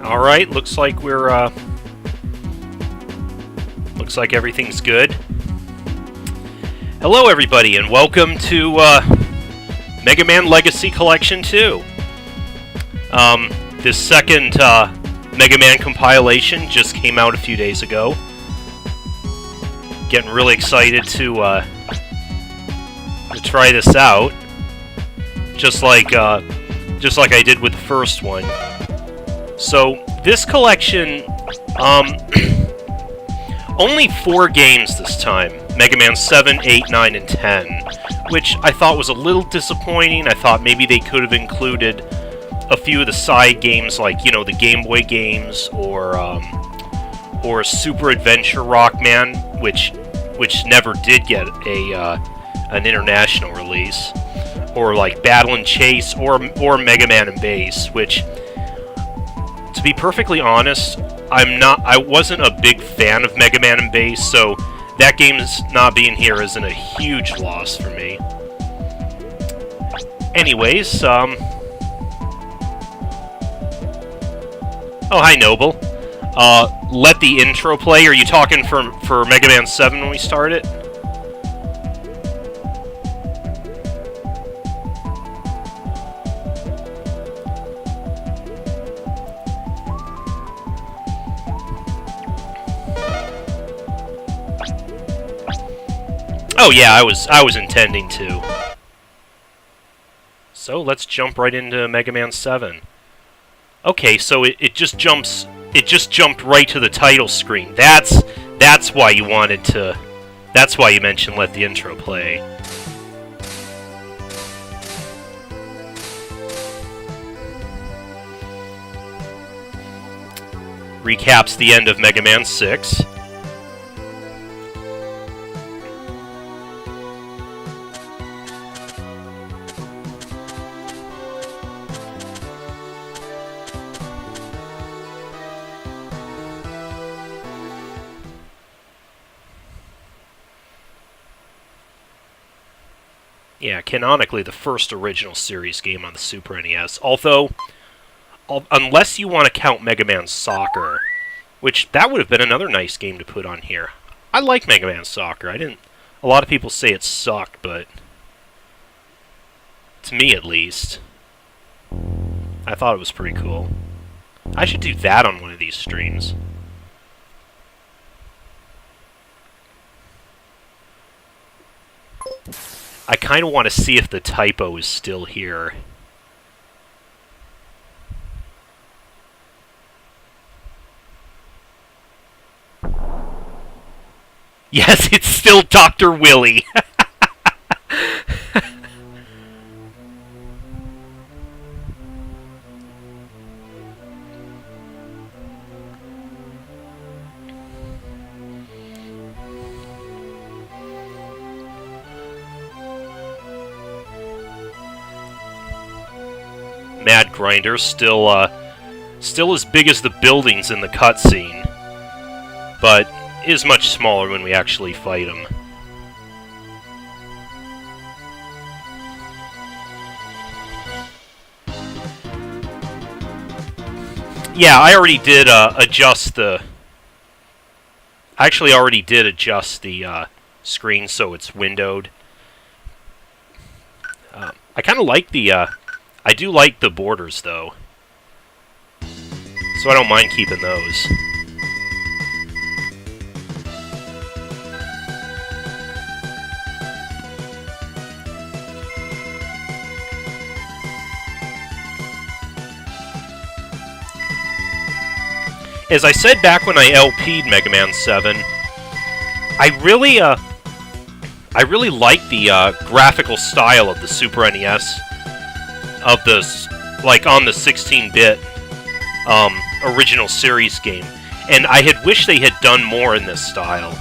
Alright, looks like we're, looks like everything's good. Hello everybody, and welcome to, Mega Man Legacy Collection 2. This second, Mega Man compilation just came out a few days ago. Getting really excited to try this out. Just like I did with the first one. So, this collection, only 4 games this time. Mega Man 7, 8, 9, and 10. Which I thought was a little disappointing. I thought maybe they could have included a few of the side games, like, you know, the Game Boy games, or Super Adventure Rockman, which never did get an international release. Or like Battle and Chase, or Mega Man and Bass, which, to be perfectly honest, I wasn't a big fan of Mega Man and Bass, so that game's not being here isn't a huge loss for me. Anyways, oh, hi, Noble. Let the intro play. Are you talking for Mega Man 7 when we start it? Oh yeah, I was intending to. So let's jump right into Mega Man 7. Okay, so it just jumped right to the title screen. That's why you wanted to. That's why you mentioned let the intro play. Recaps the end of Mega Man 6. Yeah, canonically the first original series game on the Super NES. Although, unless you want to count Mega Man Soccer, which that would have been another nice game to put on here. I like Mega Man Soccer. A lot of people say it sucked, but to me at least, I thought it was pretty cool. I should do that on one of these streams. I kind of want to see if the typo is still here. Yes, it's still Dr. Willy. Mad Grinder, still as big as the buildings in the cutscene, but is much smaller when we actually fight him. Yeah, I already did adjust the... I actually already did adjust the screen so it's windowed. I kind of like the... I do like the borders, though, so I don't mind keeping those. As I said back when I LP'd Mega Man 7, I really like the graphical style of the Super NES. Of this, like, on the 16-bit original series game, and I had wished they had done more in this style.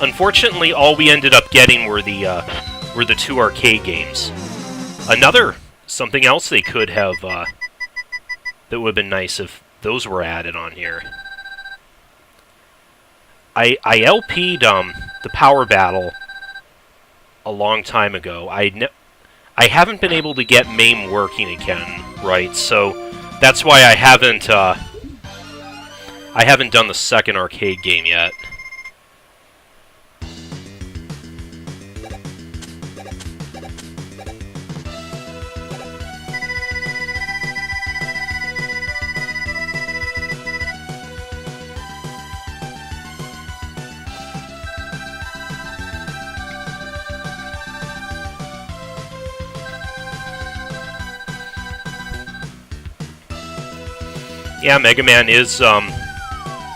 Unfortunately, all we ended up getting were the 2 arcade games. Something else they could have that would have been nice if those were added on here. I LP'd the Power Battle a long time ago. I haven't been able to get MAME working again, right? So That's why I haven't done the second arcade game yet. Yeah, Megaman is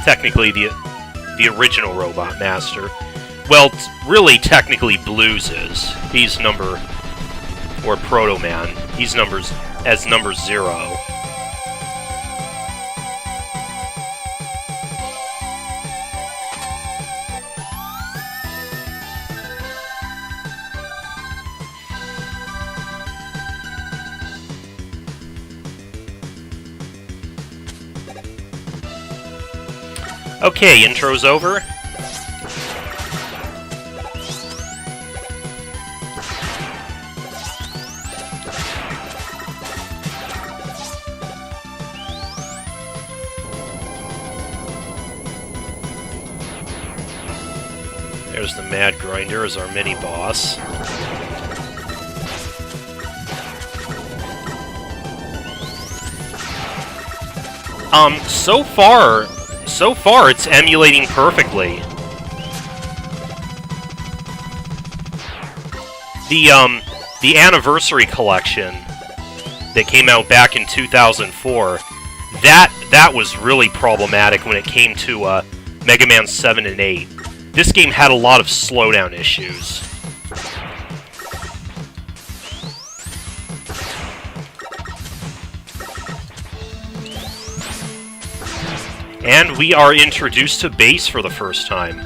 technically the original Robot Master. Well, really, technically, Blues is. He's number, or Proto Man. He's number 0. Okay, intro's over. There's the Mad Grinder as our mini-boss. So far, it's emulating perfectly. The Anniversary Collection that came out back in 2004, that was really problematic when it came to Mega Man 7 and 8. This game had a lot of slowdown issues. And we are introduced to bass for the first time.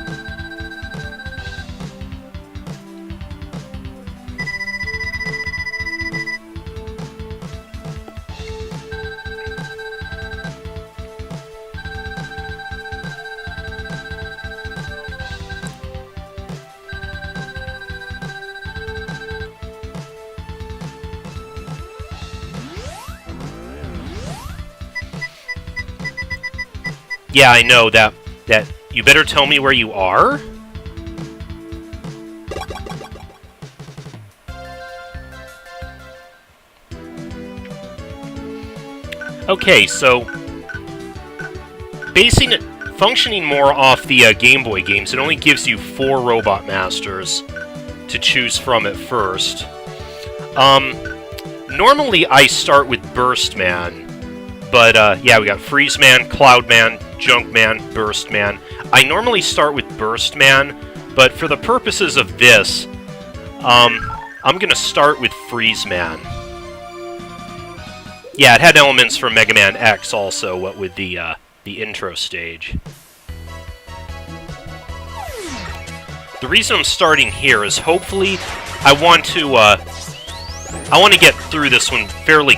Yeah, I know that you better tell me where you are? Okay, so functioning more off the Game Boy games, it only gives you 4 Robot Masters to choose from at first. Normally I start with Burst Man, but yeah, we got Freeze Man, Cloud Man, Junk Man, Burst Man. I normally start with Burst Man, but for the purposes of this, I'm gonna start with Freeze Man. Yeah, it had elements from Mega Man X also, what with the intro stage. The reason I'm starting here is hopefully I want to get through this one fairly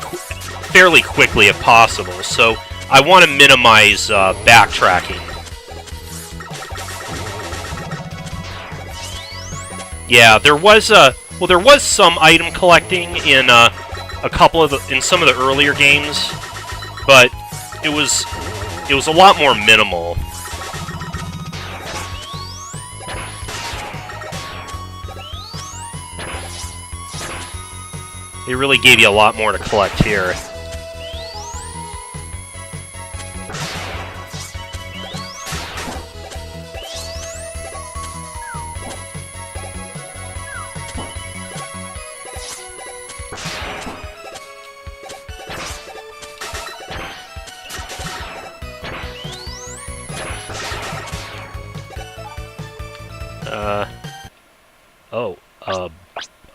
quickly if possible. So I want to minimize backtracking. Yeah, there was some item collecting in in some of the earlier games, but it was a lot more minimal. They really gave you a lot more to collect here.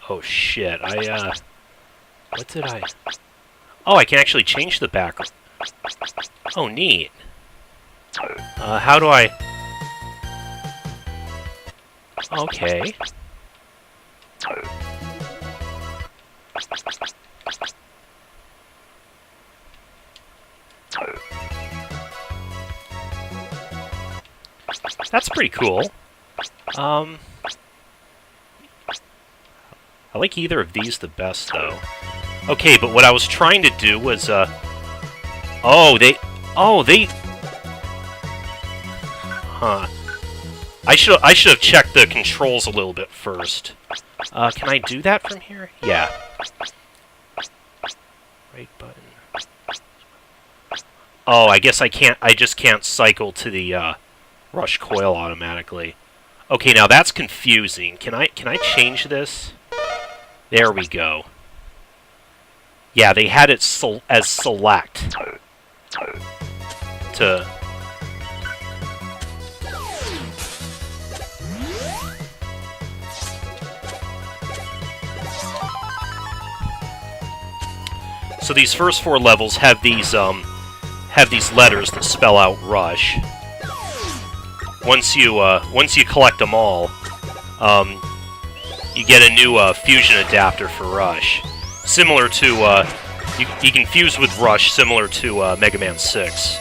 Oh shit, what did I... Oh, I can actually change the background. Oh, neat. How do I... Okay. That's pretty cool. I like either of these the best, though. Okay, but what I was trying to do was, Oh, they... Oh, they... Huh. I should have checked the controls a little bit first. Can I do that from here? Yeah. Right button. Oh, I guess I can't... I just can't cycle to the, rush coil automatically. Okay, now that's confusing. Can I change this? There we go. Yeah, they had it as select. To... So these first 4 levels have these letters that spell out Rush. Once you collect them all, you get a new fusion adapter for Rush, similar to you can fuse with Rush, similar to Megaman 6.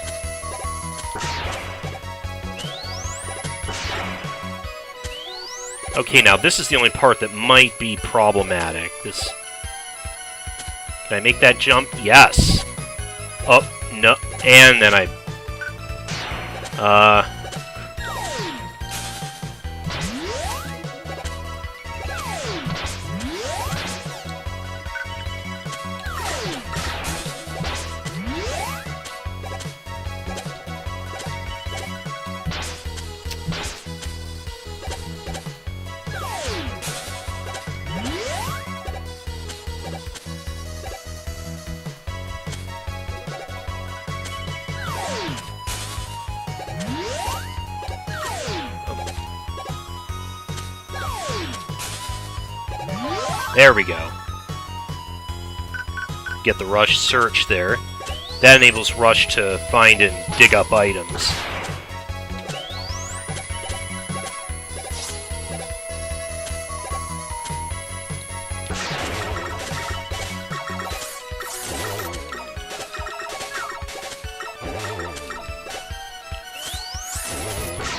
Okay, now this is the only part that might be problematic. This. Can I make that jump? Yes. Oh, no. And then I... There we go. Get the Rush search there. That enables Rush to find and dig up items.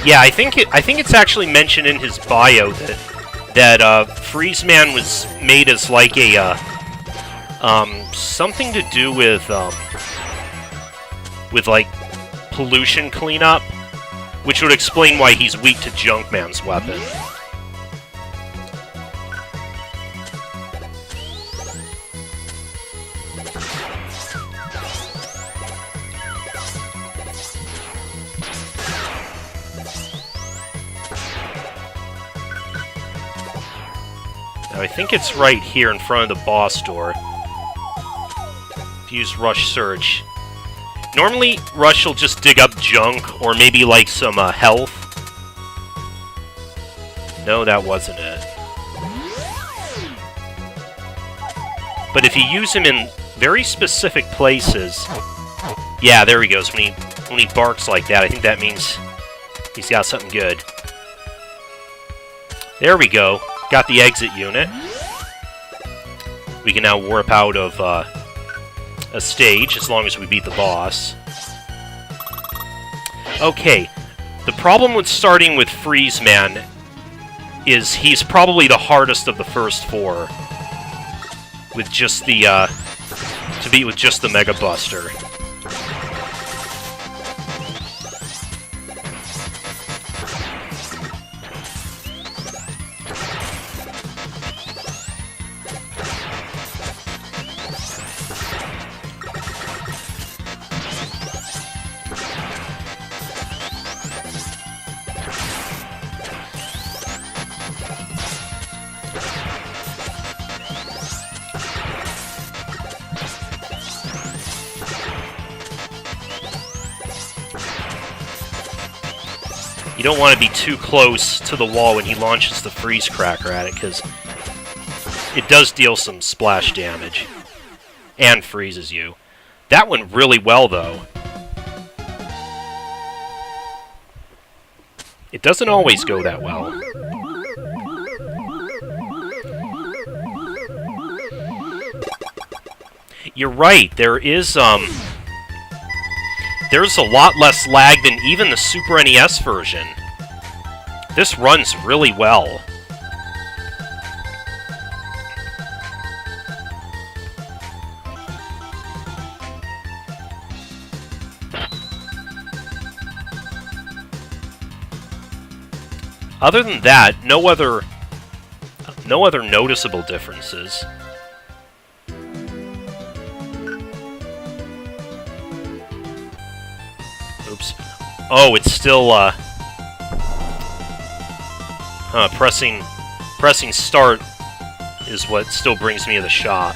Yeah, I think it's actually mentioned in his bio that Freeze Man was made as like a something to do with like pollution cleanup, which would explain why he's weak to Junkman's weapon. I think it's right here in front of the boss door. Use Rush Search. Normally, Rush will just dig up junk, or maybe like some health. No, that wasn't it. But if you use him in very specific places... Yeah, there he goes. When he barks like that, I think that means he's got something good. There we go. Got the exit unit. We can now warp out of a stage, as long as we beat the boss. Okay, the problem with starting with Freeze Man is he's probably the hardest of the first 4. With just the, to beat with just the Mega Buster. You don't want to be too close to the wall when he launches the Freeze Cracker at it, because it does deal some splash damage. And freezes you. That went really well, though. It doesn't always go that well. You're right, there's a lot less lag than even the Super NES version. This runs really well. Other than that, no other noticeable differences. Oops. Oh, it's still pressing start is what still brings me to the shop.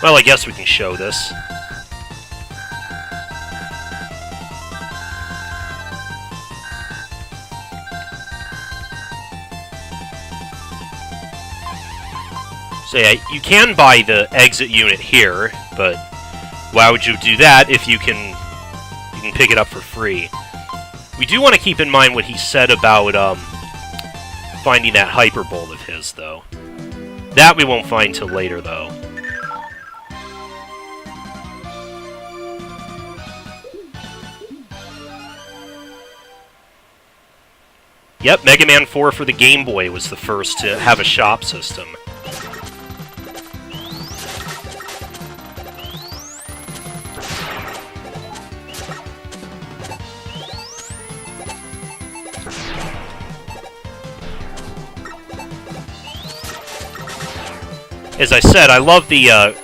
Well, I guess we can show this. So yeah, you can buy the exit unit here, but why would you do that if you can pick it up for free? We do want to keep in mind what he said about finding that hyperbolt of his, though. That we won't find till later, though. Yep, Mega Man 4 for the Game Boy was the first to have a shop system. As I said, I love the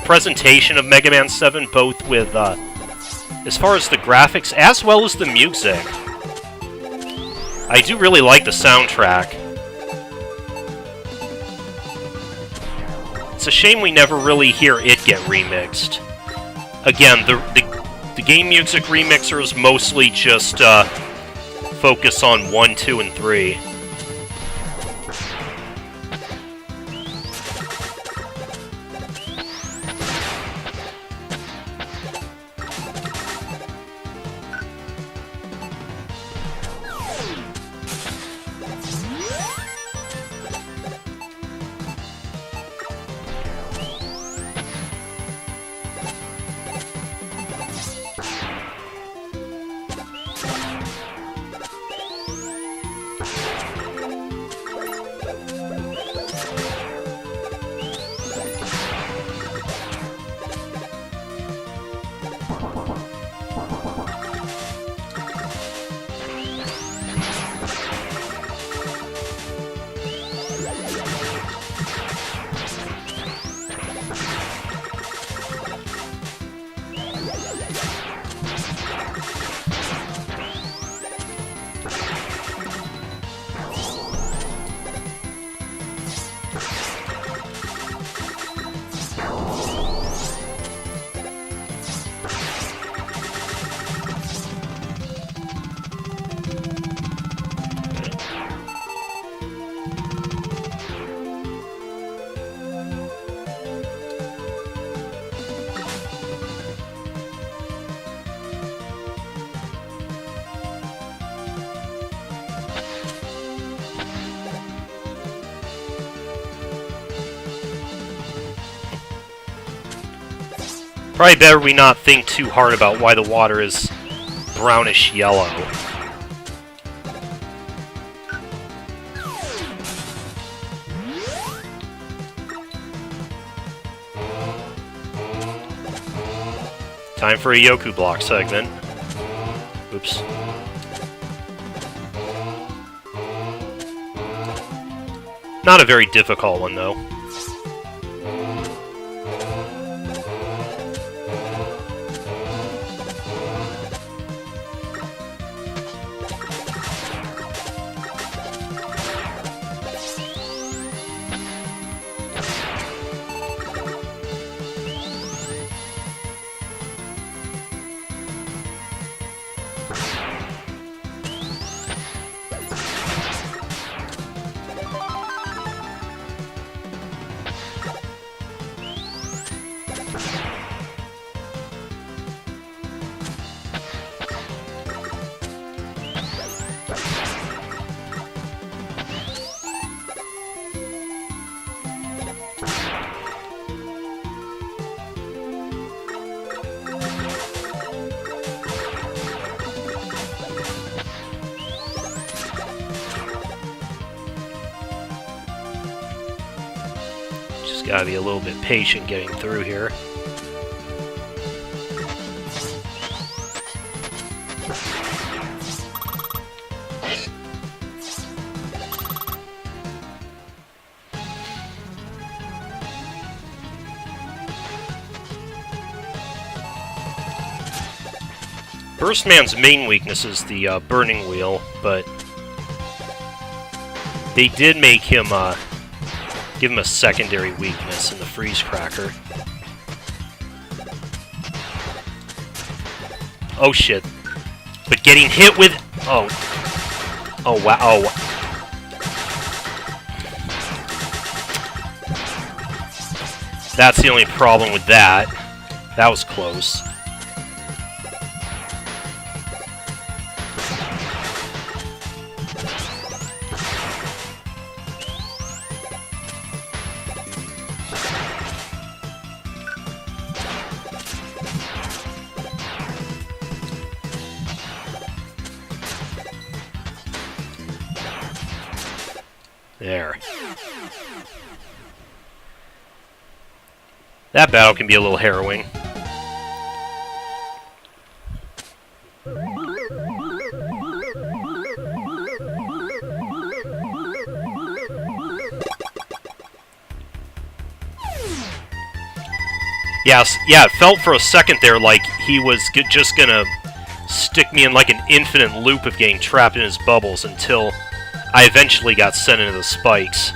presentation of Mega Man 7, both with, as far as the graphics, as well as the music. I do really like the soundtrack. It's a shame we never really hear it get remixed. Again, the game music remixers mostly just focus on 1, 2, and 3. Probably better we not think too hard about why the water is brownish yellow. Time for a Yoku block segment. Oops. Not a very difficult one, though. Gotta be a little bit patient getting through here. Burstman's main weakness is the burning wheel, but they did make him give him a secondary weakness in the freeze cracker. Oh shit! But getting hit with oh wow! Oh. That's the only problem with that. That was close. There. That battle can be a little harrowing. Yes, yeah, it felt for a second there like he was just gonna stick me in like an infinite loop of getting trapped in his bubbles until I eventually got sent into the spikes.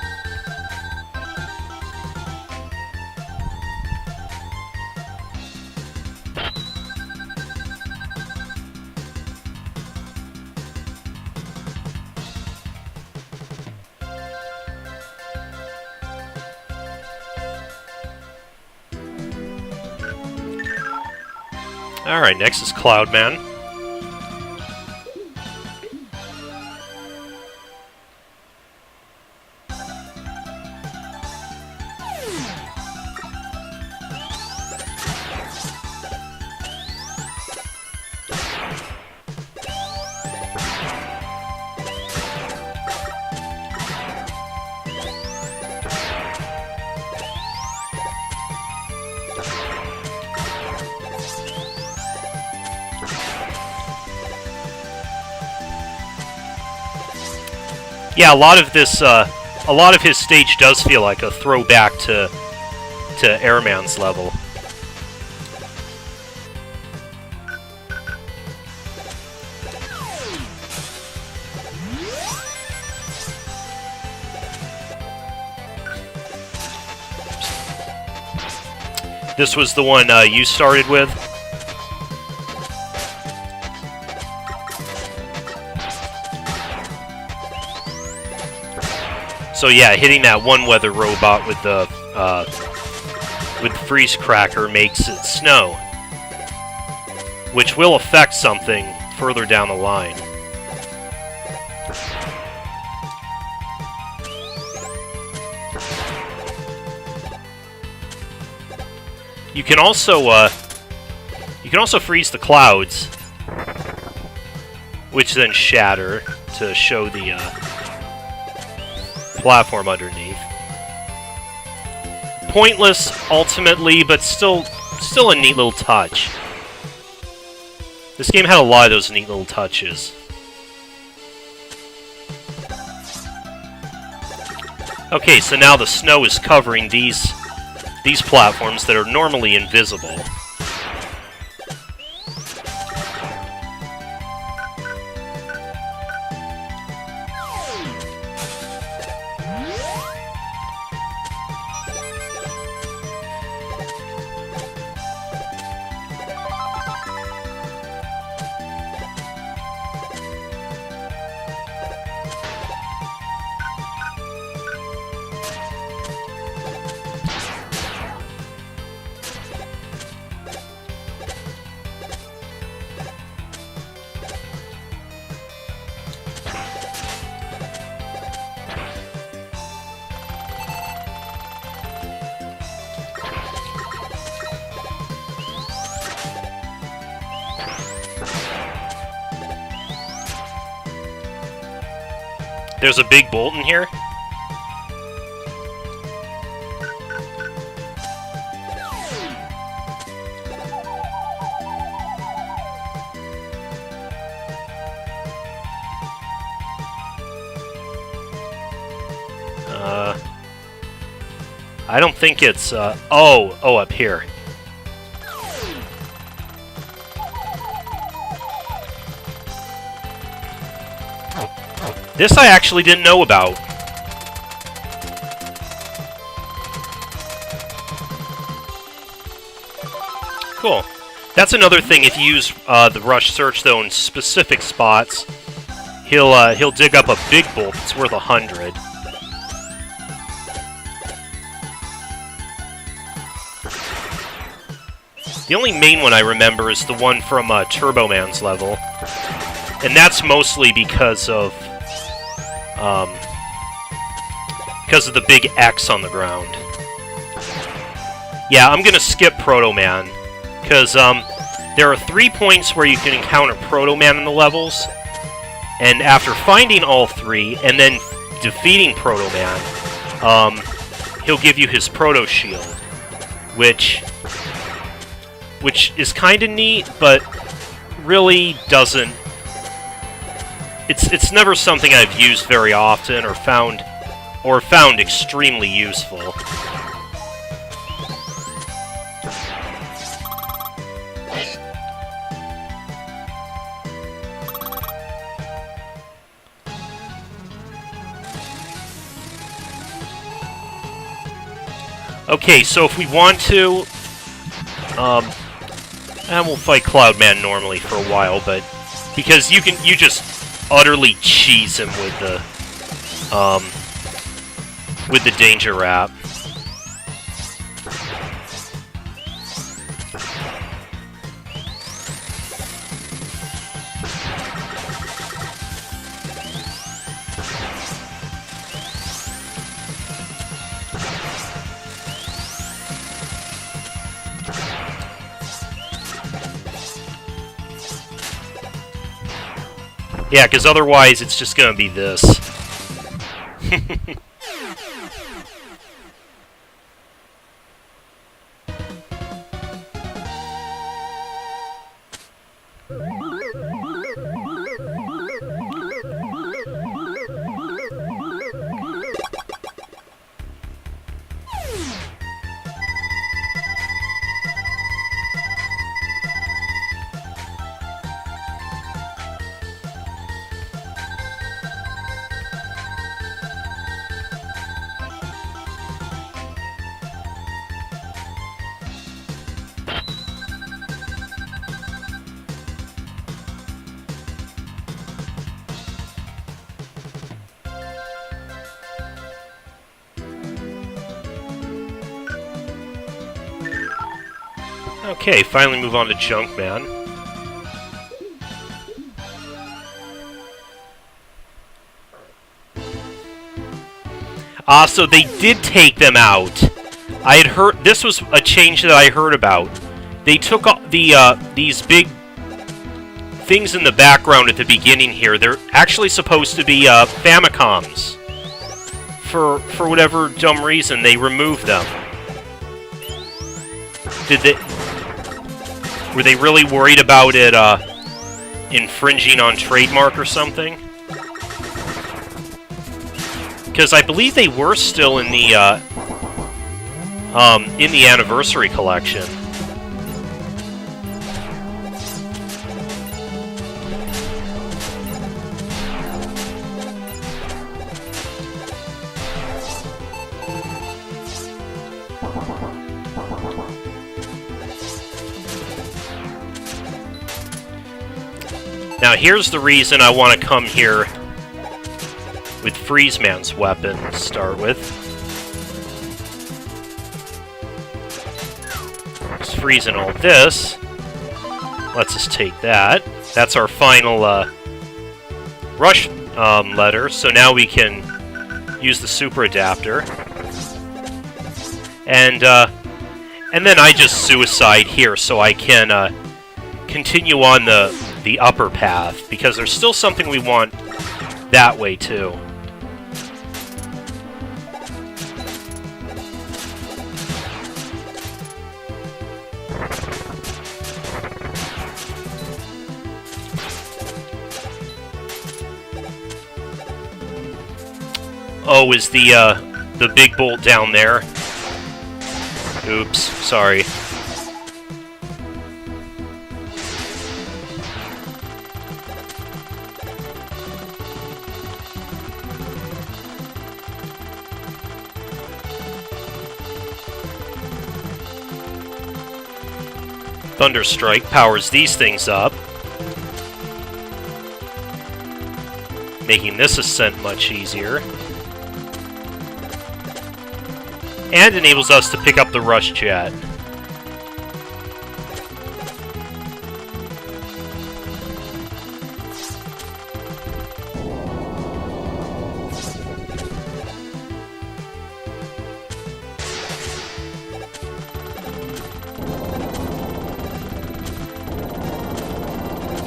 Alright, next is Cloudman. Yeah, a lot of his stage does feel like a throwback to Airman's level. This was the one you started with? So yeah, hitting that one weather robot with the freeze cracker makes it snow, which will affect something further down the line. You can also freeze the clouds, which then shatter to show the platform underneath. Pointless, ultimately, but still a neat little touch. This game had a lot of those neat little touches. Okay, so now the snow is covering these platforms that are normally invisible. There's a big bolt in here. I don't think it's, oh, up here. This I actually didn't know about. Cool. That's another thing, if you use the Rush Search, though, in specific spots, he'll dig up a big bolt that's worth 100. The only main one I remember is the one from Turbo Man's level. And that's mostly because of the big X on the ground. Yeah, I'm gonna skip Proto Man, because there are 3 points where you can encounter Proto Man in the levels, and after finding all 3 and then defeating Proto Man, he'll give you his Proto Shield, which is kind of neat, but really doesn't. It's never something I've used very often or found extremely useful. Okay, so if we want to, and we'll fight Cloudman normally for a while, but because you just utterly cheese him with the Danger Wrap. Yeah, because otherwise it's just gonna be this. Okay, finally move on to Junkman. So they did take them out. I had heard this was a change that I heard about. They took these big things in the background at the beginning here. They're actually supposed to be Famicoms. For whatever dumb reason, they removed them. Were they really worried about it infringing on trademark or something? Because I believe they were still in the anniversary collection. Now here's the reason I want to come here with Freeze Man's weapon to start with. Just freezing all this. Let's just take that. That's our final rush letter, so now we can use the super adapter. And then I just suicide here so I can continue on the upper path, because there's still something we want that way too. Oh, is the big bolt down there? Oops, sorry. Thunder Strike powers these things up, making this ascent much easier. And enables us to pick up the Rush Jet.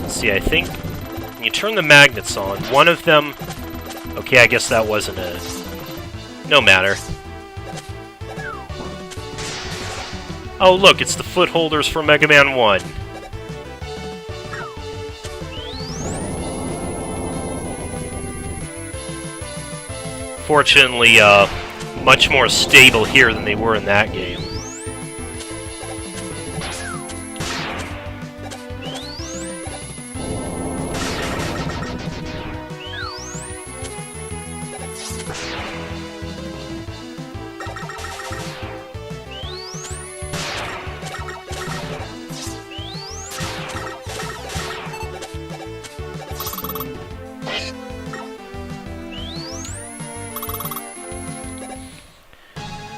See, I think when you turn the magnets on, one of them... Okay, I guess that wasn't it. No matter. Oh, look, it's the footholders for Mega Man 1. Fortunately, much more stable here than they were in that game.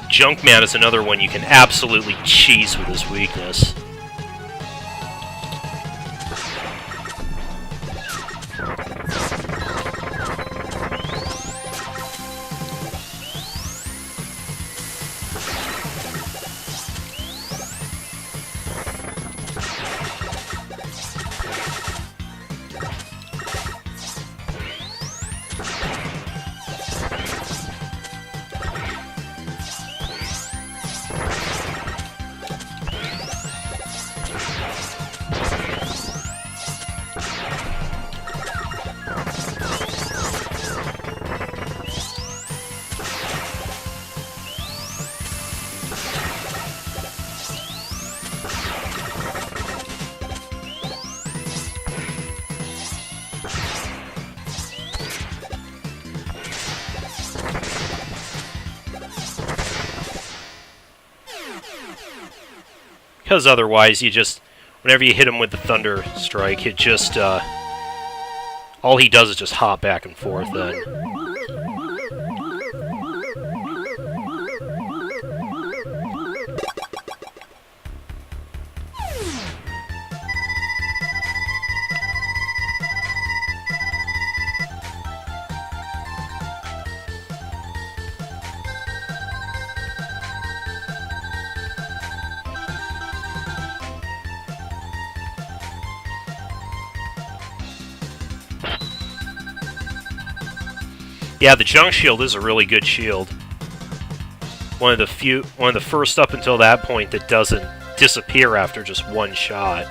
Junkman is another one you can absolutely cheese with his weakness. Because otherwise, you just... Whenever you hit him with the Thunder Strike, it just, all he does is just hop back and forth then. Yeah, the junk shield is a really good shield. One of the first up until that point that doesn't disappear after just one shot.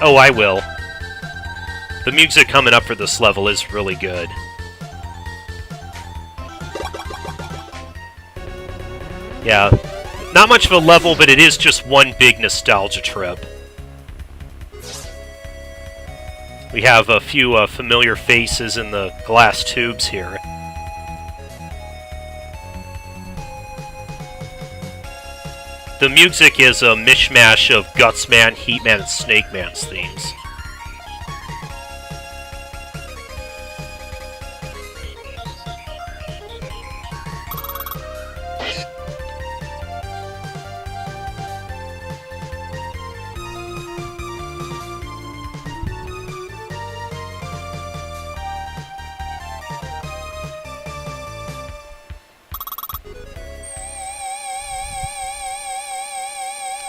Oh, I will. The music coming up for this level is really good. Yeah, not much of a level, but it is just one big nostalgia trip. We have a few familiar faces in the glass tubes here. The music is a mishmash of Gutsman, Heatman, and Snake Man's themes.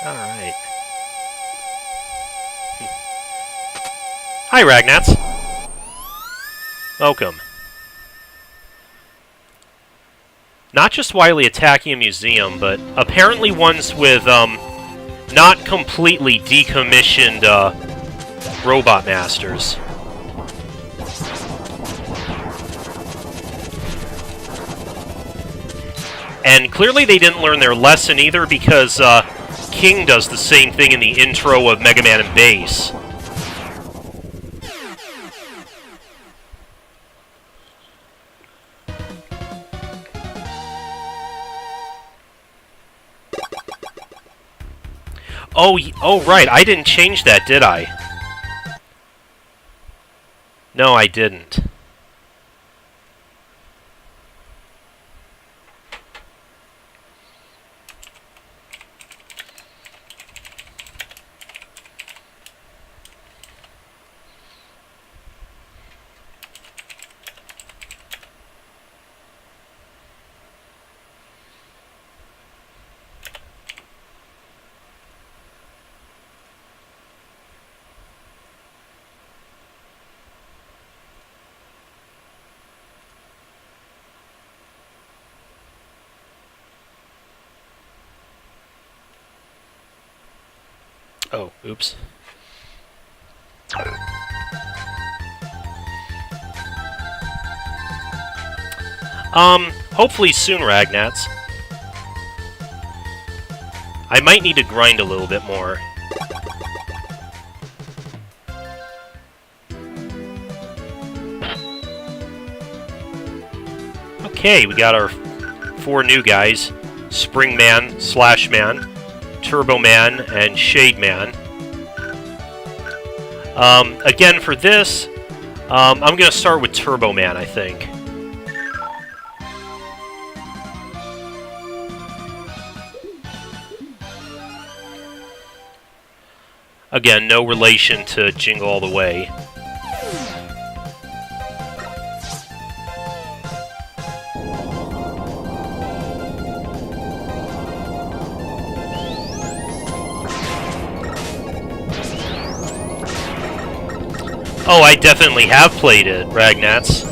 Alright. Hi, Ragnats. Welcome. Not just Wily attacking a museum, but apparently ones with, not completely decommissioned, robot masters. And clearly they didn't learn their lesson either, because, King does the same thing in the intro of Mega Man and Bass. Oh, right, I didn't change that, did I? No, I didn't. Oh, oops. Hopefully soon, Ragnats. I might need to grind a little bit more. Okay, we got our 4 new guys. Spring Man, Slash Man, Turbo Man, and Shade Man. Again, for this, I'm going to start with Turbo Man, I think. Again, no relation to Jingle All the Way. Oh, I definitely have played it, Ragnats.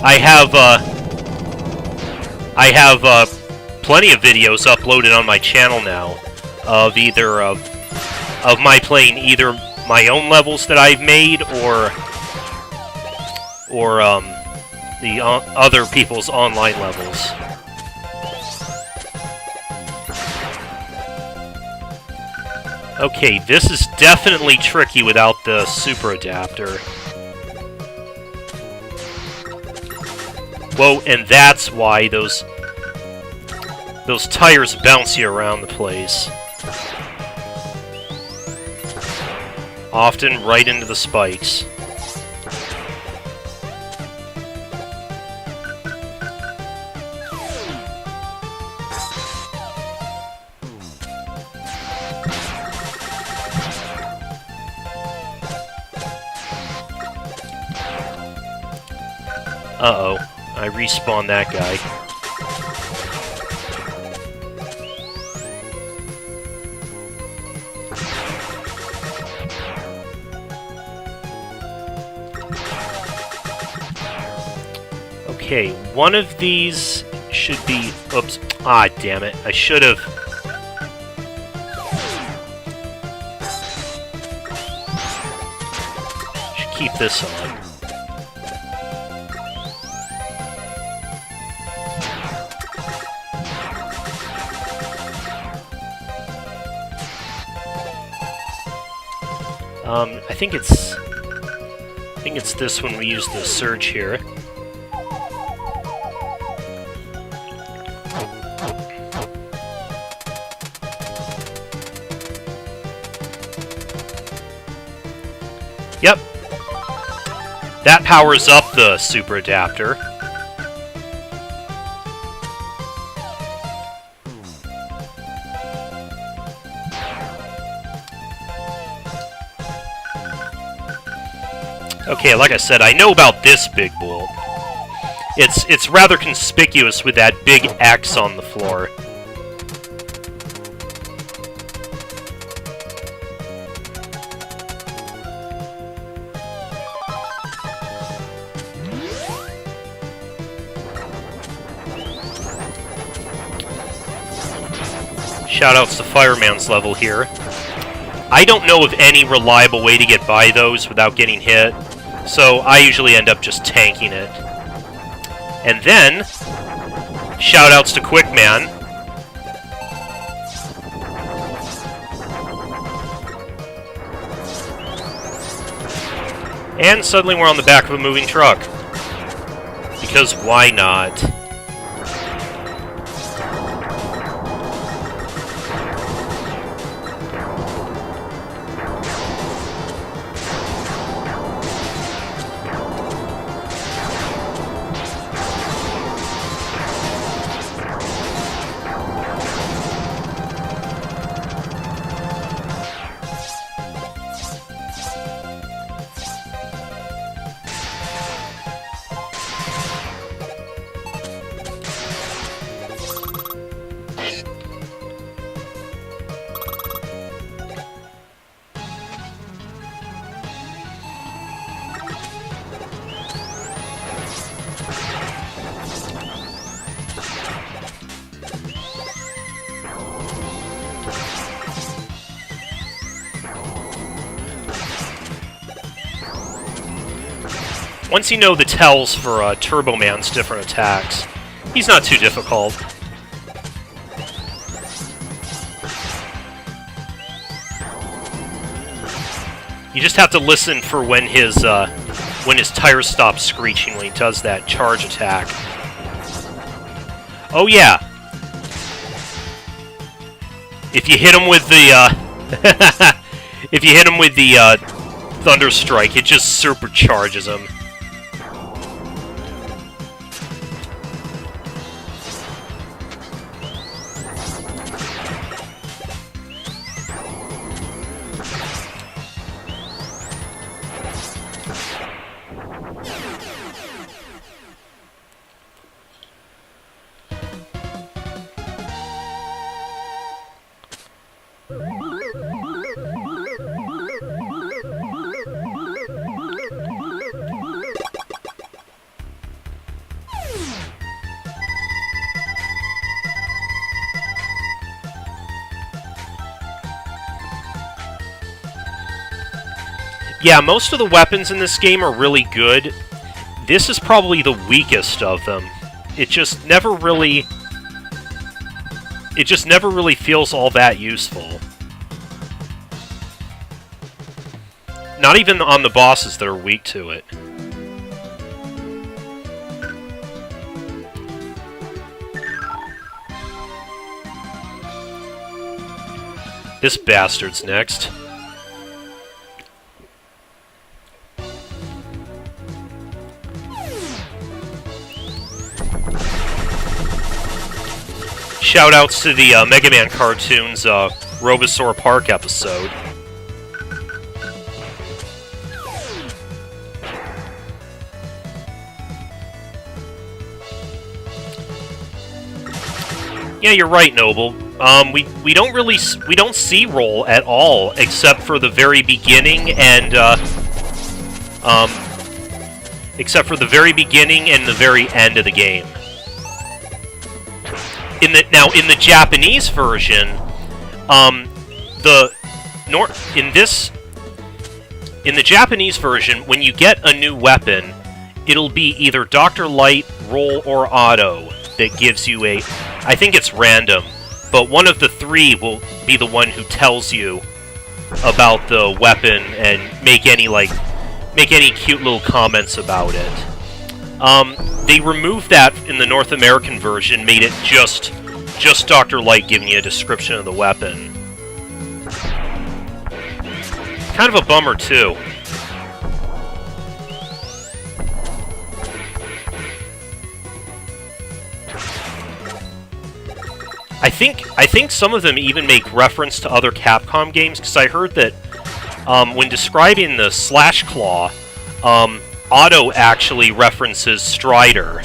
I have plenty of videos uploaded on my channel now of either of my playing either my own levels that I've made or the other people's online levels. Okay, this is definitely tricky without the super adapter. Whoa, and that's why those tires bounce you around the place. Often right into the spikes. Uh-oh, I respawned that guy. Okay, one of these should be... Oops. Ah, damn it. I should have... Should keep this on. I think it's this one we use the surge here. Yep. That powers up the super adapter. Okay, like I said, I know about this big bolt. It's rather conspicuous with that big X on the floor. Shoutouts to Fireman's level here. I don't know of any reliable way to get by those without getting hit, so I usually end up just tanking it. And then, shoutouts to Quickman. And suddenly we're on the back of a moving truck. Because why not? Once you know the tells for Turbo Man's different attacks, he's not too difficult. You just have to listen for when his tires stop screeching when he does that charge attack. Oh yeah. If you hit him with the if you hit him with the Thunder Strike, it just supercharges him. Yeah, most of the weapons in this game are really good. This is probably the weakest of them. It just never really feels all that useful. Not even on the bosses that are weak to it. This bastard's next. Shoutouts to the Megaman cartoons Robosaur Park episode. Yeah, you're right, Noble. We don't see roll at all except for the very beginning and the very end of the game. In the Japanese version, in the Japanese version, when you get a new weapon, it'll be either Dr. Light, roll, or auto that gives you a. I think it's random, but one of the three will be the one who tells you about the weapon and make any cute little comments about it. They removed that in the North American version, made it just Dr. Light giving you a description of the weapon. Kind of a bummer, too. I think some of them even make reference to other Capcom games, because I heard that when describing the Slash Claw, Otto actually references Strider.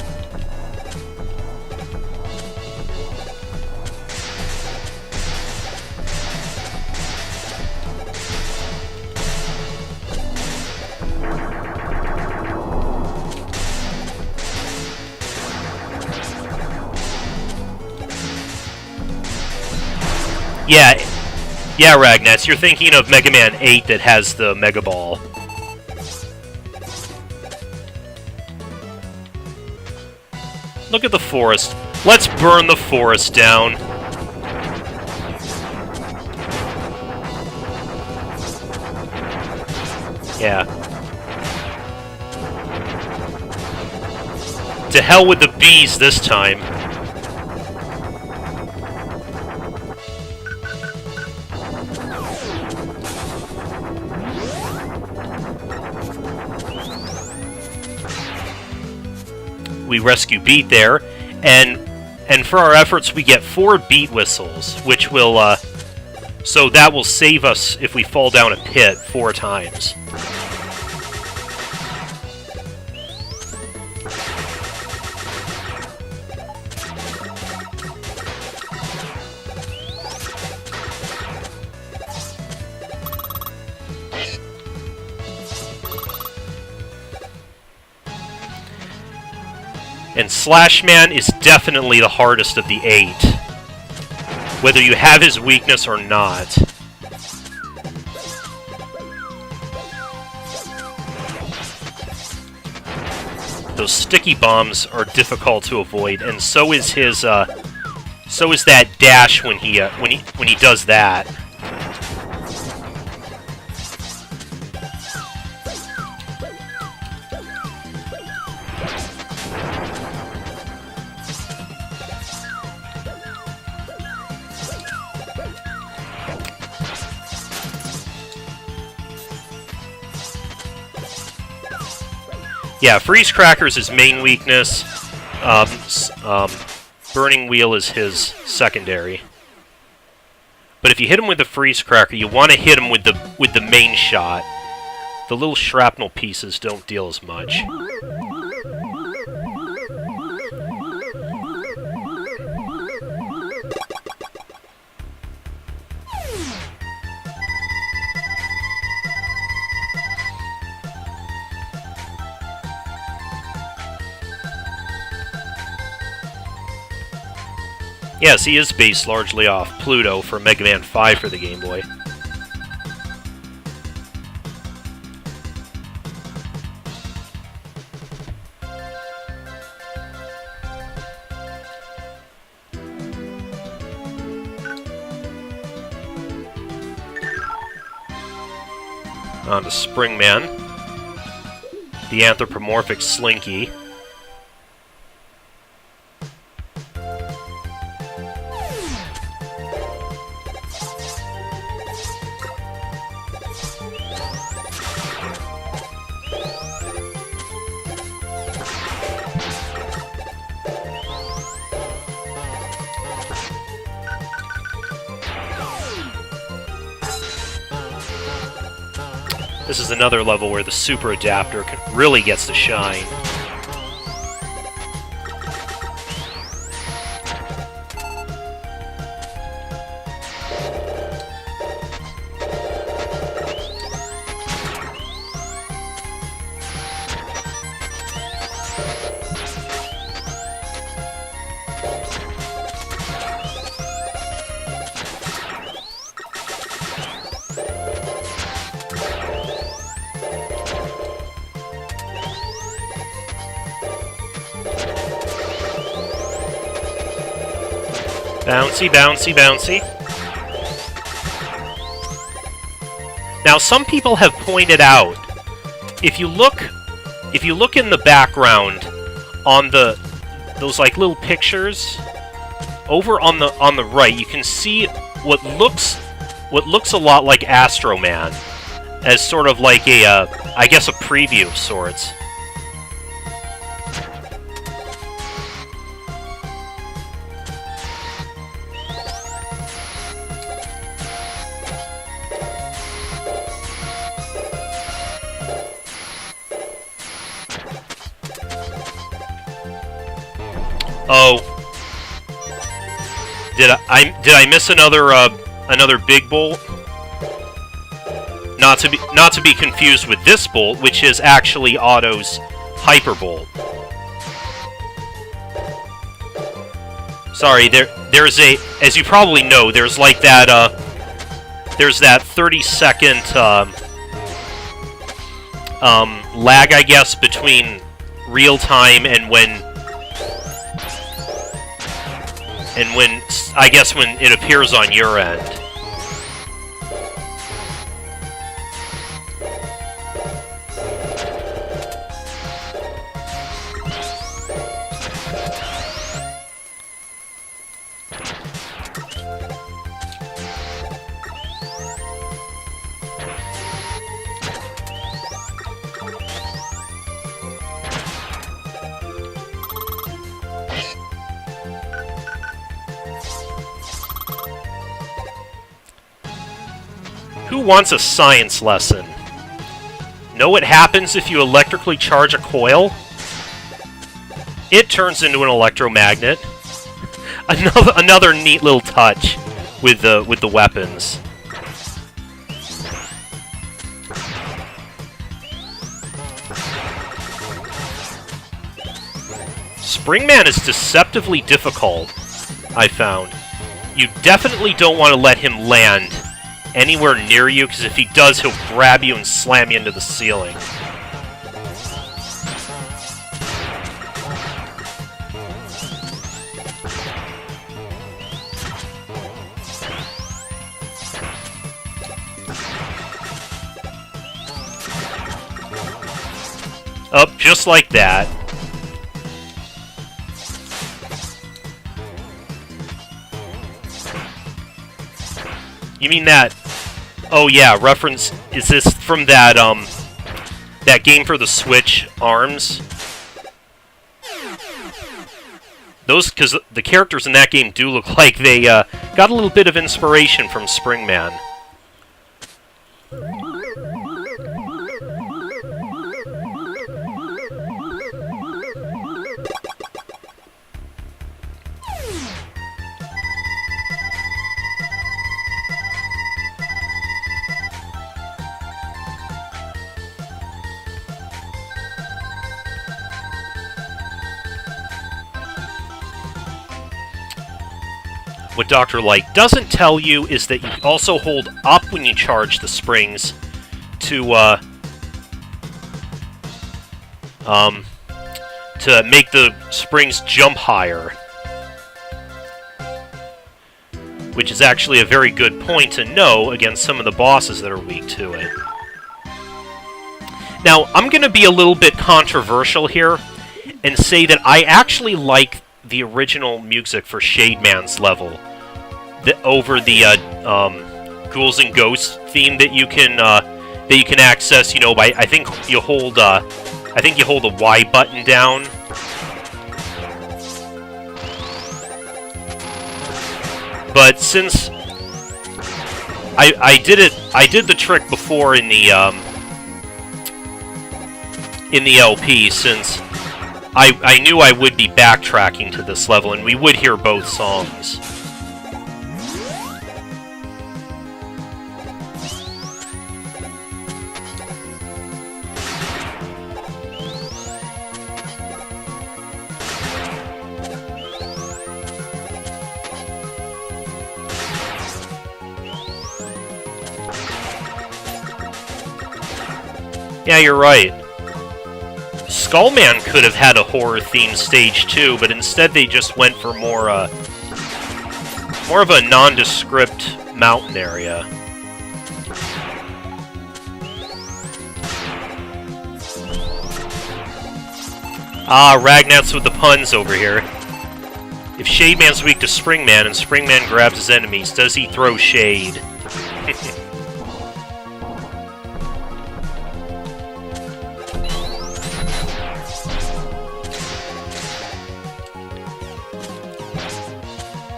Yeah, yeah, Ragnats, you're thinking of Mega Man 8 that has the Mega Ball. Look at the forest. Let's burn the forest down. Yeah. To hell with the bees this time. We rescue Beat there, and for our efforts we get 4 Beat Whistles, which will, so that will save us if we fall down a pit 4 times. And Slash Man is definitely the hardest of the 8. Whether you have his weakness or not. Those sticky bombs are difficult to avoid, and so is his so is that dash when he does that. Yeah, Freeze Cracker's his main weakness. Burning Wheel is his secondary. But if you hit him with the Freeze Cracker, you want to hit him with the main shot. The little shrapnel pieces don't deal as much. Yes, he is based largely off Pluto for Mega Man 5 for the Game Boy. On to Springman, the anthropomorphic Slinky. This is another level where the Super Adapter really gets to shine. Bouncy, bouncy, bouncy. Now, some people have pointed out, if you look in the background on those like little pictures over on the right, you can see what looks a lot like Astro Man, as sort of like a I guess a preview of sorts. Oh, did I miss another big bolt? Not to be confused with this bolt, which is actually Otto's Hyper Bolt. Sorry, there's a, as you probably know, there's like that, there's that 30-second, lag, I guess, between real time and when, I guess, when it appears on your end. Who wants a science lesson? Know what happens if you electrically charge a coil? It turns into an electromagnet. Another neat little touch with the weapons. Springman is deceptively difficult, I found. You definitely don't want to let him land anywhere near you, because if he does, he'll grab you and slam you into the ceiling. Up, just like that. You mean that... Oh yeah, reference... Is this from that, that game for the Switch, ARMS? Those... Because the characters in that game do look like they, got a little bit of inspiration from Springman. What Dr. Light doesn't tell you is that you also hold up when you charge the springs to make the springs jump higher. Which is actually a very good point to know against some of the bosses that are weak to it. Now, I'm going to be a little bit controversial here and say that I actually like the original music for Shade Man's level over the Ghouls and Ghosts theme that you can access. You know, by I think you hold the Y button down. But since I did the trick before in the LP, since I knew I would be backtracking to this level, and we would hear both songs. Yeah, you're right. Skullman could have had a horror-themed stage too, but instead they just went for more of a nondescript mountain area. Ah, Ragnat's with the puns over here. If Shade Man's weak to Springman and Springman grabs his enemies, does he throw shade?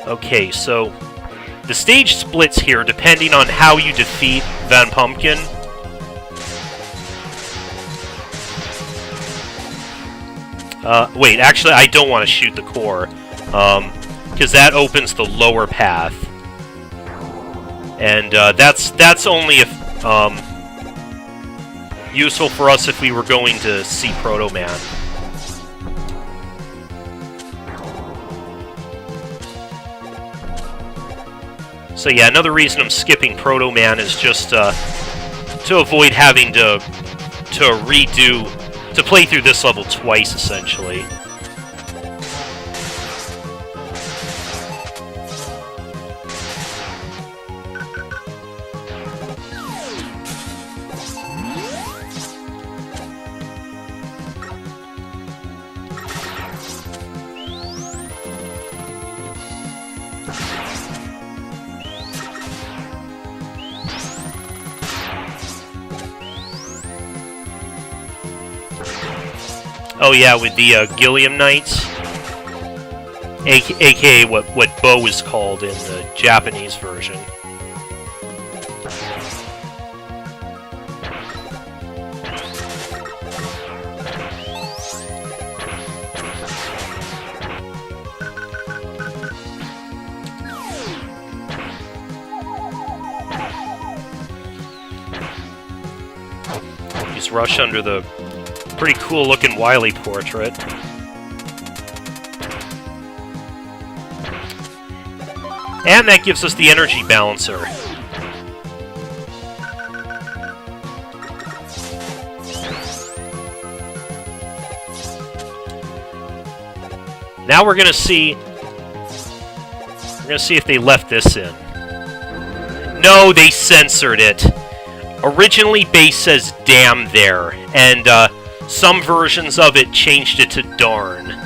Okay, so the stage splits here depending on how you defeat Van Pumpkin. Wait, actually, I don't want to shoot the core, because that opens the lower path. And that's only if useful for us if we were going to see Proto Man. So yeah, another reason I'm skipping Proto Man is just to avoid having to play through this level twice, essentially. Oh yeah, with the Gilliam Knights, aka what Bo is called in the Japanese version. He's rushed under the pretty cool looking Wily portrait. And that gives us the energy balancer. Now we're gonna see if they left this in. No, they censored it. Originally base says damn there, and some versions of it changed it to darn.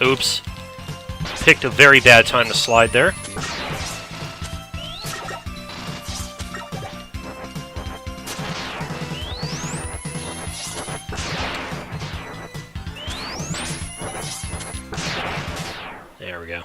Oops. Picked a very bad time to slide there. There we go.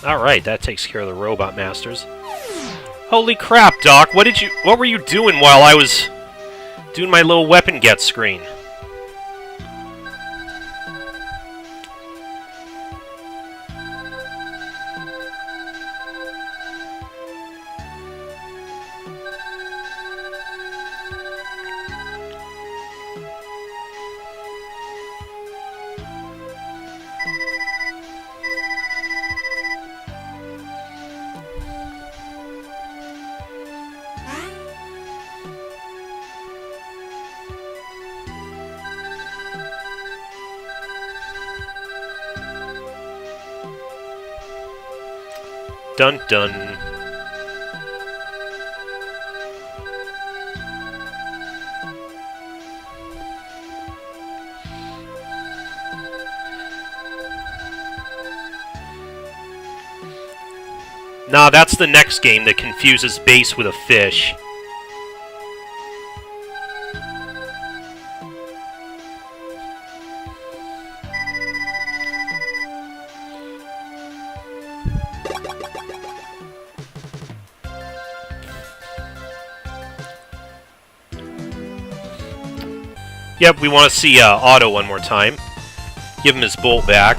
Alright, that takes care of the Robot Masters. Holy crap, Doc, what were you doing while I was doing my little weapon get screen? Dun dun. Nah, that's the next game that confuses base with a fish. Yep, we want to see Otto one more time. Give him his bolt back.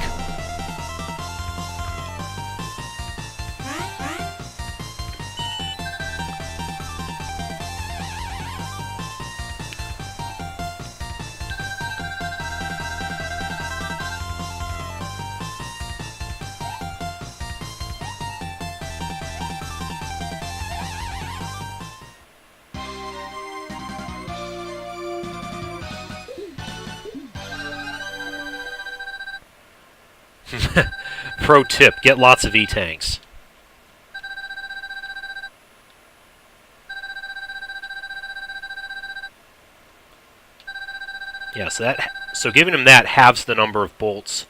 Pro tip, get lots of E-tanks. Yeah, so giving him that halves the number of bolts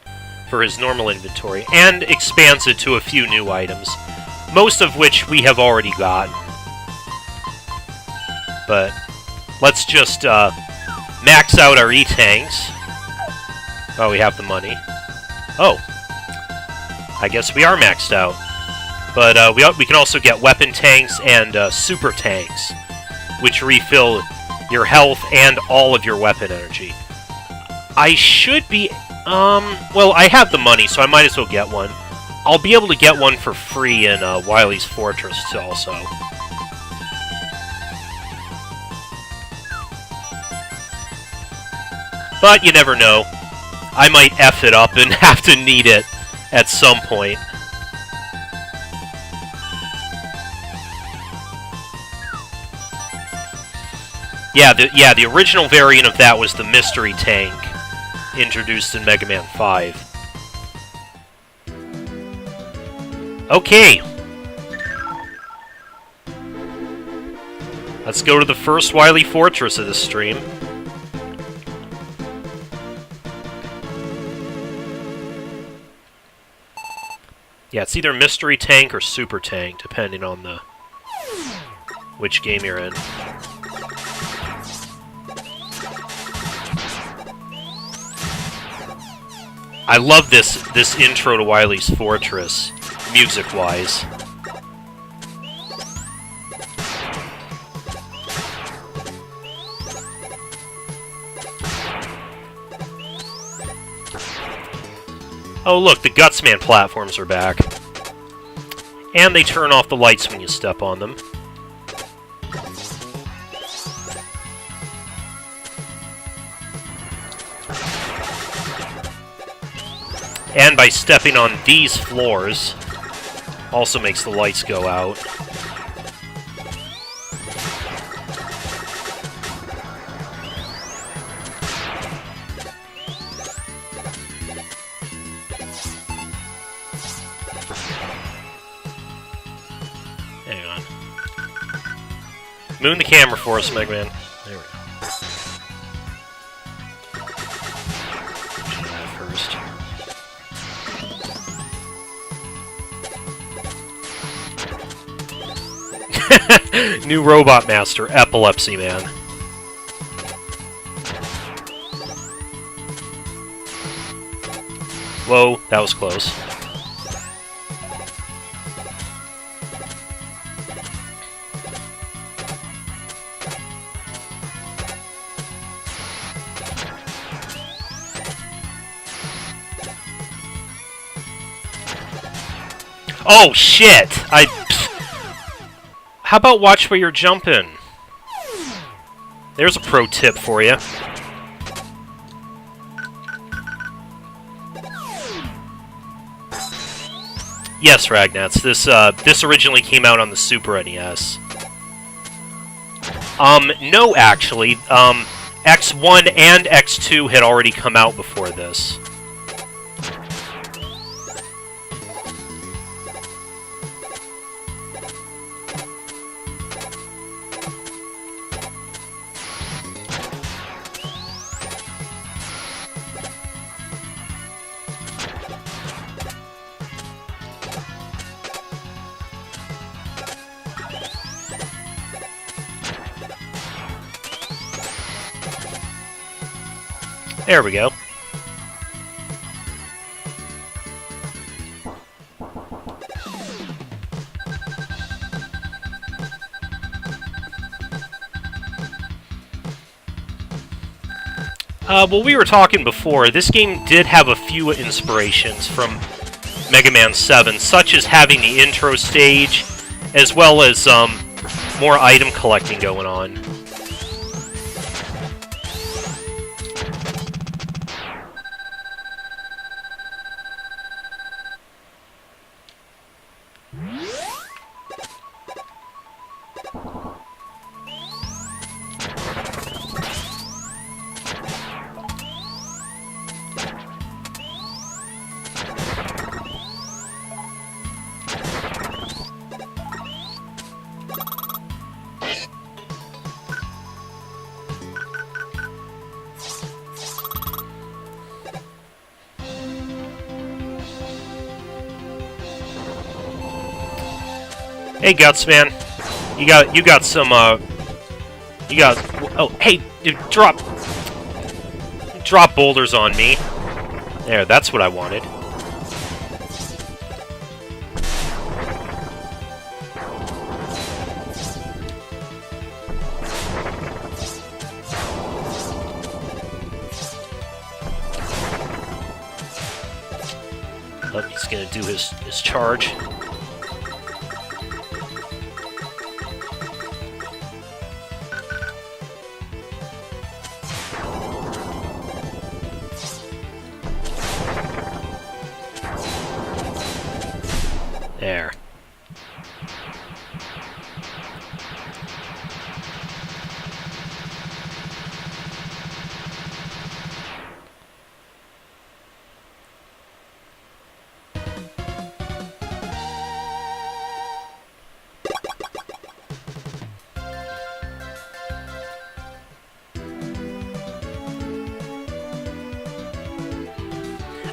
for his normal inventory, and expands it to a few new items, most of which we have already gotten. But let's just max out our E-tanks. Oh, we have the money. Oh. I guess we are maxed out. But we can also get weapon tanks and super tanks, which refill your health and all of your weapon energy. I should be... well, I have the money, so I might as well get one. I'll be able to get one for free in Wily's Fortress also. But you never know. I might F it up and have to need it at some point. Yeah, the original variant of that was the mystery tank introduced in Mega Man 5. Okay. Let's go to the first Wily Fortress of this stream. Yeah, it's either Mystery Tank or Super Tank, depending on which game you're in. I love this intro to Wily's Fortress, music-wise. Oh look, the Gutsman platforms are back. And they turn off the lights when you step on them. And by stepping on these floors, also makes the lights go out. Moon the camera for us, Megaman. There we go. First. New Robot Master, Epilepsy Man. Whoa, that was close. Oh, shit! How about watch where you're jumping? There's a pro tip for you. Yes, Ragnats. This originally came out on the Super NES. No, actually. X1 and X2 had already come out before this. There we go. Well, we were talking before, this game did have a few inspirations from Mega Man 7, such as having the intro stage, as well as more item collecting going on. Hey, Guts, man. You got some, oh, hey, dude, drop boulders on me. There, that's what I wanted. Oh, he's gonna do his charge. There.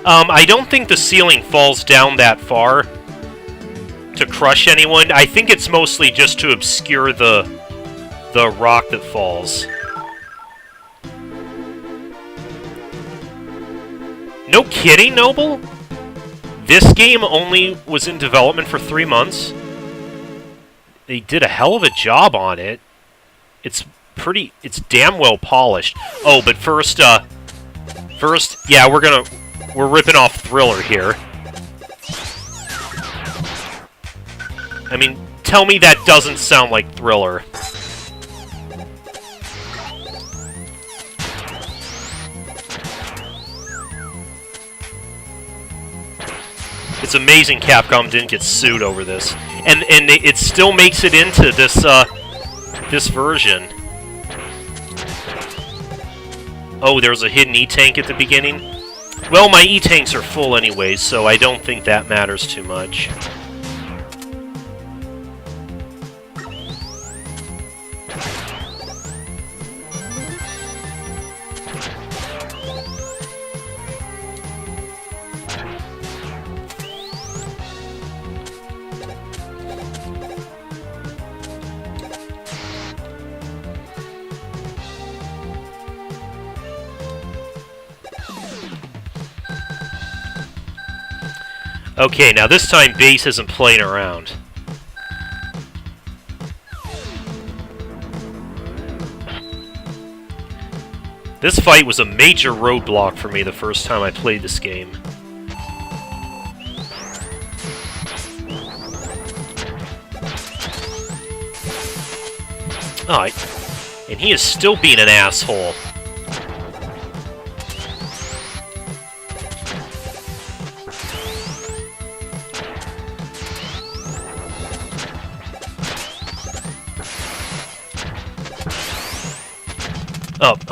I don't think the ceiling falls down that far to crush anyone. I think it's mostly just to obscure the rock that falls. No kidding, Noble? This game only was in development for 3 months. They did a hell of a job on it. It's damn well polished. Oh, but first, yeah, we're ripping off Thriller here. I mean, tell me that doesn't sound like Thriller. It's amazing Capcom didn't get sued over this. And it still makes it into this, this version. Oh, there's a hidden E-Tank at the beginning? Well, my E-Tanks are full anyways, so I don't think that matters too much. Okay, now this time Base isn't playing around. This fight was a major roadblock for me the first time I played this game. Oh, and he is still being an asshole.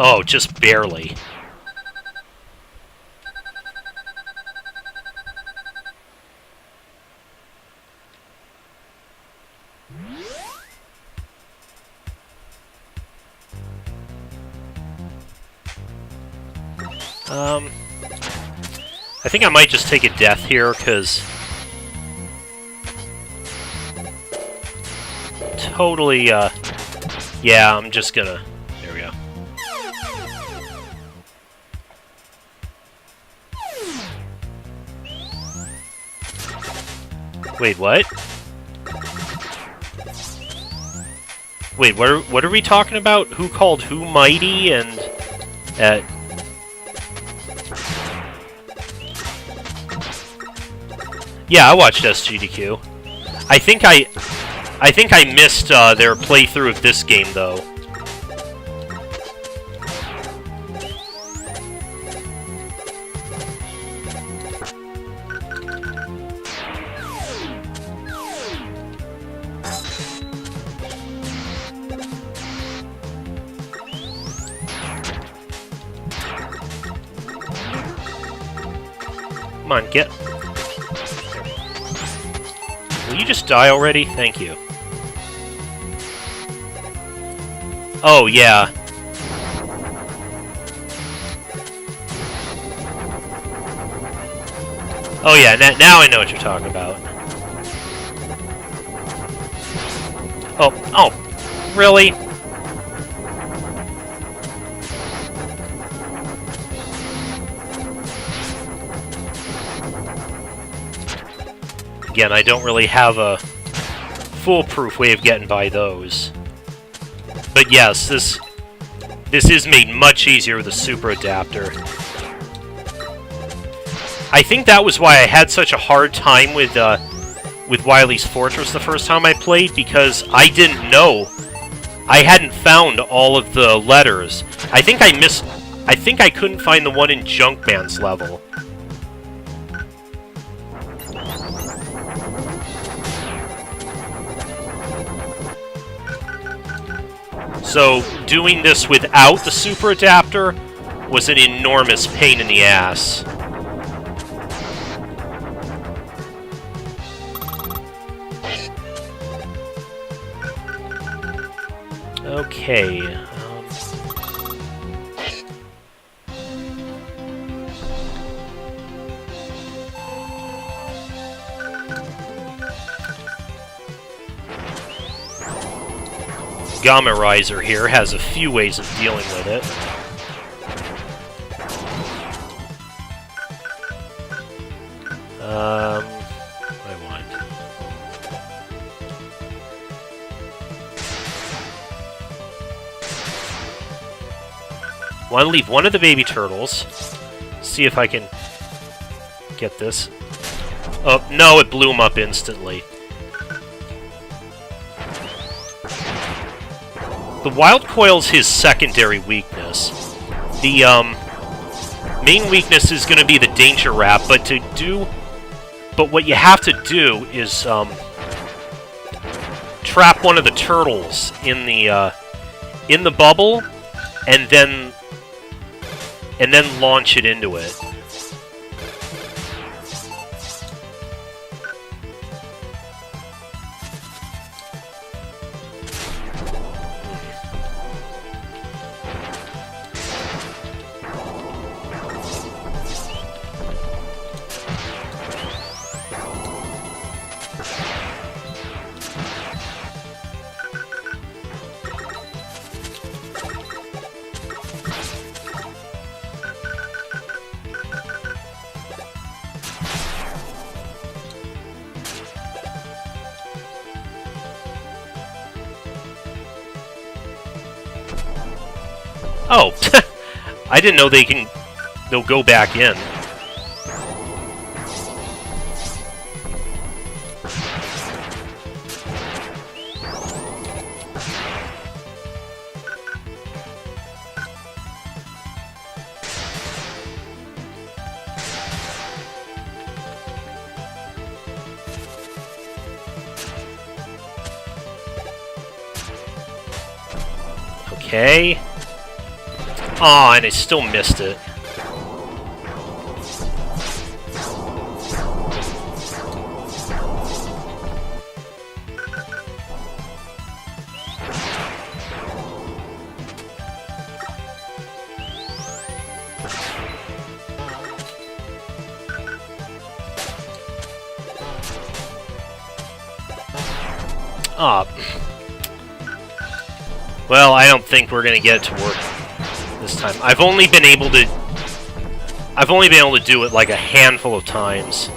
Oh, just barely. I think I might just take a death here, because... Totally, yeah, I'm just gonna... There we go. Wait, what? Wait, what are we talking about? Who called who mighty and... Yeah, I watched SGDQ. I think I missed their playthrough of this game though. Come on, get... Will you just die already? Thank you. Oh, yeah. Oh, yeah, now I know what you're talking about. Oh, really? Again, I don't really have a foolproof way of getting by those. But yes, this is made much easier with a super adapter. I think that was why I had such a hard time with Wily's Fortress the first time I played, because I didn't know. I hadn't found all of the letters. I think I couldn't find the one in Junkman's level. So, doing this without the super adapter was an enormous pain in the ass. Okay. Gamma Riser here has a few ways of dealing with it. What do I want? Want to leave one of the baby turtles. See if I can get this. Oh, no, it blew him up instantly. The Wild Coil's his secondary weakness. The main weakness is going to be the Danger Wrap, but what you have to do is trap one of the turtles in the bubble, and then launch it into it. Oh, I didn't know they'll go back in. Okay. Aw, and I still missed it. Ah. Well, I don't think we're gonna get it to work this time. I've only been able to do it like a handful of times.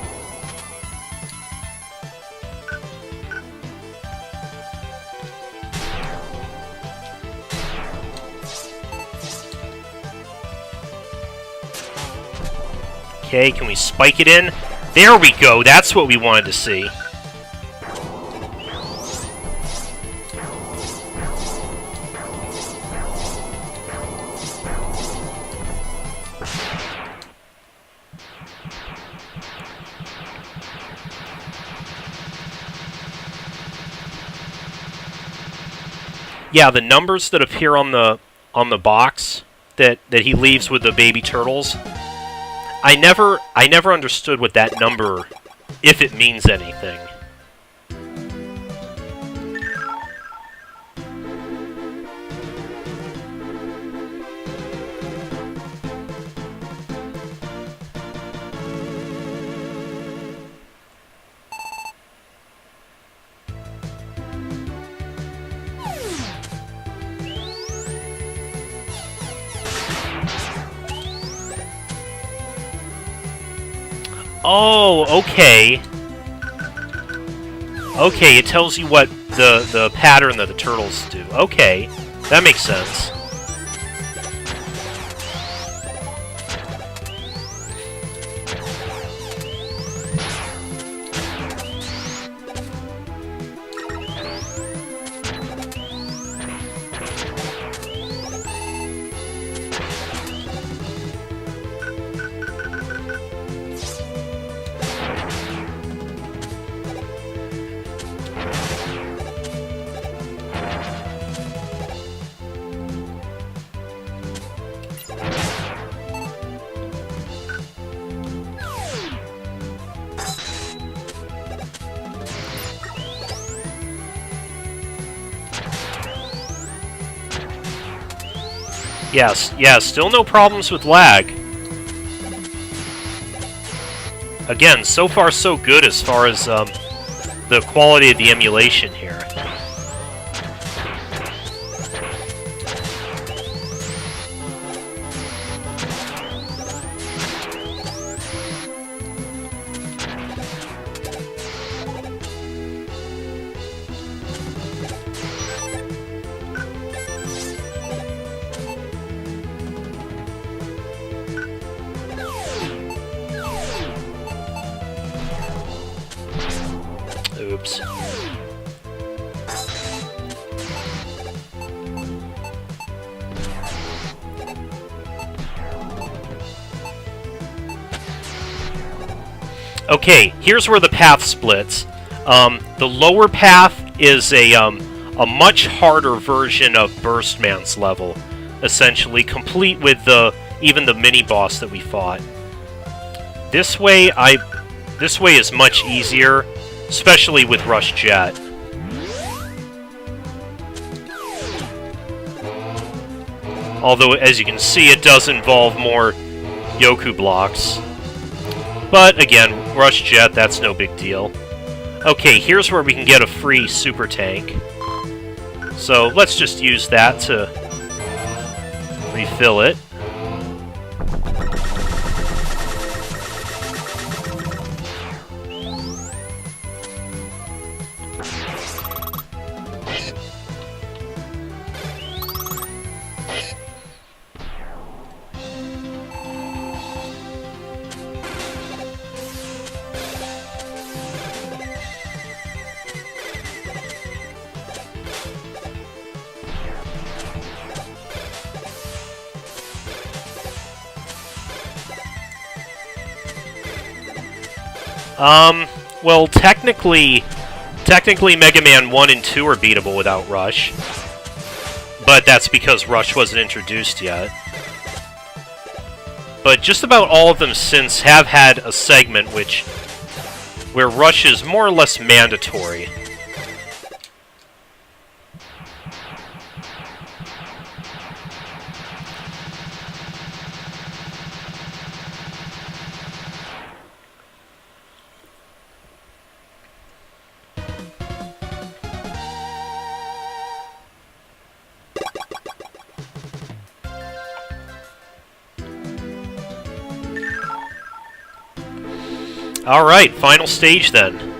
Okay, can we spike it in? There we go, that's what we wanted to see. Yeah, the numbers that appear on the box that he leaves with the baby turtles, I never understood what that number, if it means anything. Oh, okay. Okay, it tells you what the pattern that the turtles do. Okay, that makes sense. Yes, still no problems with lag. Again, so far so good as far as the quality of the emulation here. Oops. Okay, here's where the path splits. The lower path is a much harder version of Burstman's level, essentially, complete with even the mini-boss that we fought. This way is much easier, especially with Rush Jet. Although, as you can see, it does involve more Yoku blocks. But, again, Rush Jet, that's no big deal. Okay, here's where we can get a free Super Tank. So, let's just use that to refill it. Well, technically Mega Man 1 and 2 are beatable without Rush. But that's because Rush wasn't introduced yet. But just about all of them since have had a segment where Rush is more or less mandatory. Alright, final stage then.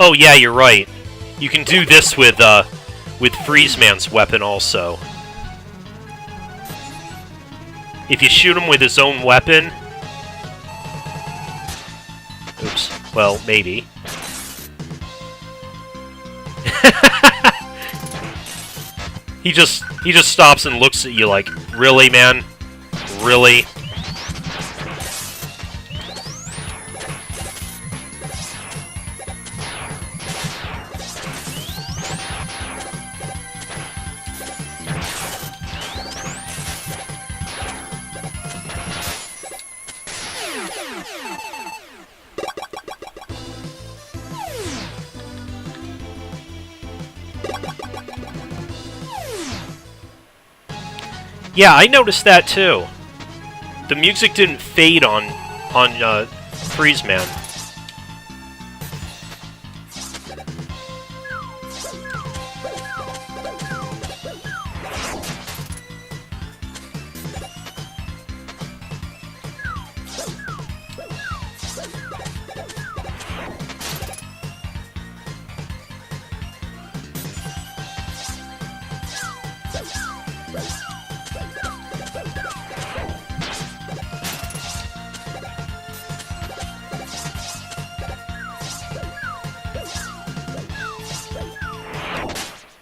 Oh yeah, you're right. You can do this with Freezeman's weapon also. If you shoot him with his own weapon... Oops. Well, maybe. He just stops and looks at you like, really, man? Really? Yeah, I noticed that too. The music didn't fade on Freezeman.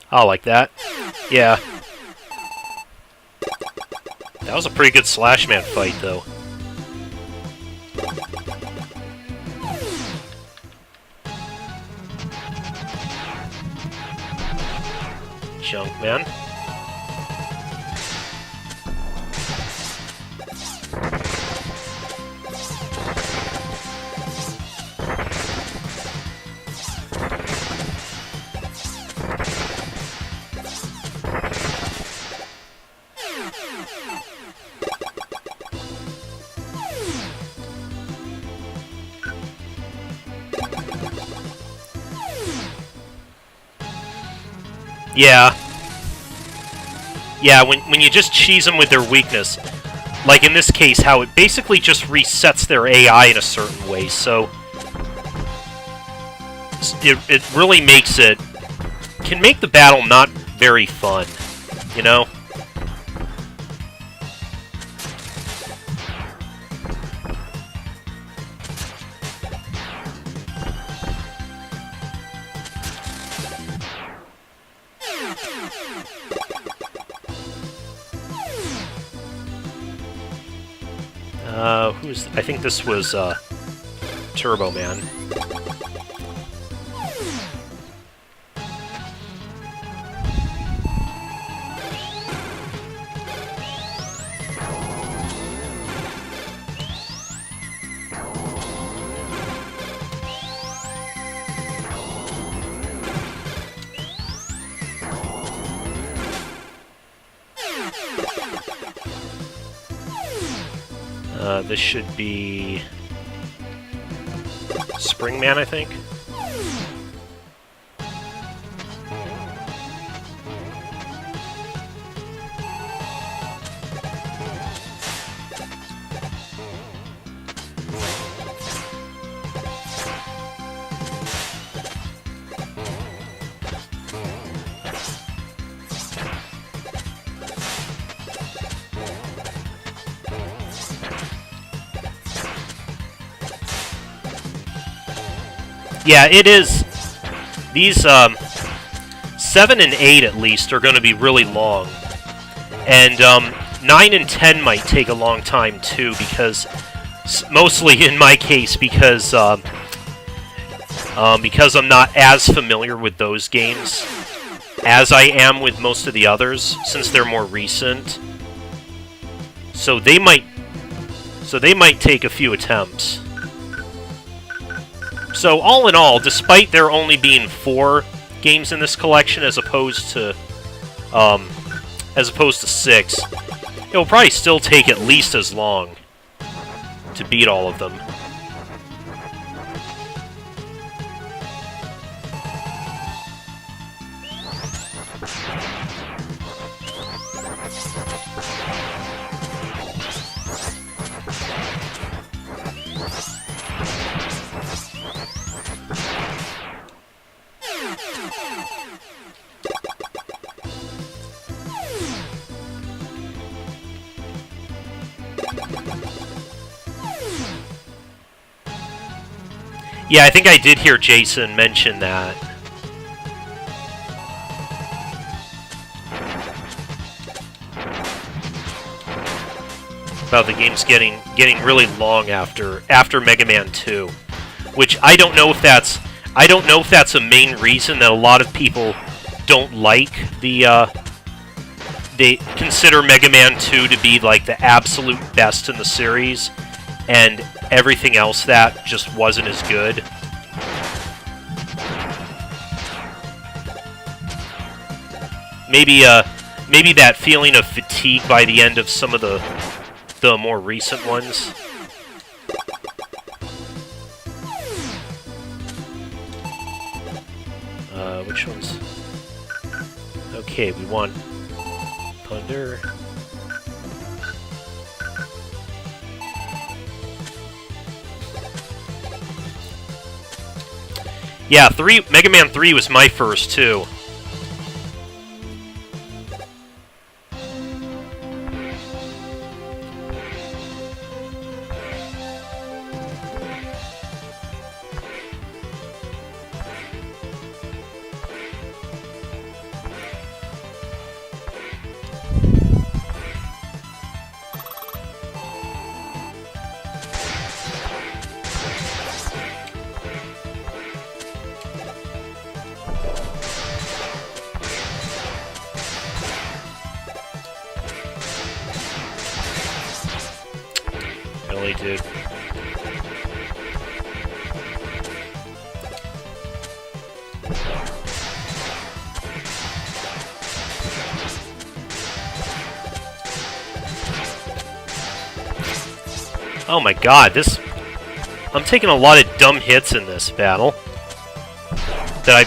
Oh, like that? Yeah. That was a pretty good Slashman fight, though. Junkman. Yeah. Yeah, when you just cheese them with their weakness, like in this case, how it basically just resets their AI in a certain way, so... It really makes it... can make the battle not very fun, you know? I think this was, Turbo Man. This should be... Springman, I think? Yeah, it is. These, 7 and 8 at least are going to be really long. And, 9 and 10 might take a long time too, because, mostly in my case, because I'm not as familiar with those games as I am with most of the others, since they're more recent. So they might take a few attempts. So all in all, despite there only being 4 games in this collection as opposed to 6, it'll probably still take at least as long to beat all of them. Yeah, I think I did hear Jason mention that. About the game's getting really long after Mega Man 2, which I don't know if that's a main reason that a lot of people don't like they consider Mega Man 2 to be like the absolute best in the series, and everything else that just wasn't as good. Maybe that feeling of fatigue by the end of some of the more recent ones. Which ones? Okay, we want Thunder. Yeah, Mega Man 3 was my first too. Really, dude. Oh my god, this... I'm taking a lot of dumb hits in this battle. That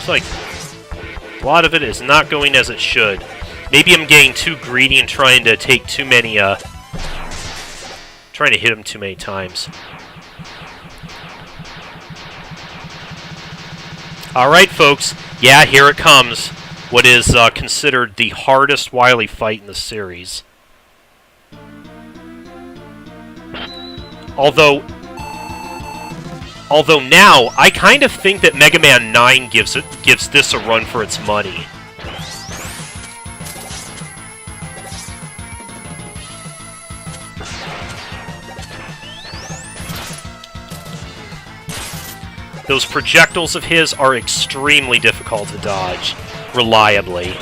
Seems like a lot of it is not going as it should. Maybe I'm getting too greedy and trying to take too many, trying to hit him too many times. Alright, folks. Yeah, here it comes. What is considered the hardest Wily fight in the series. Although now, I kind of think that Mega Man 9 gives this a run for its money. Those projectiles of his are extremely difficult to dodge, reliably.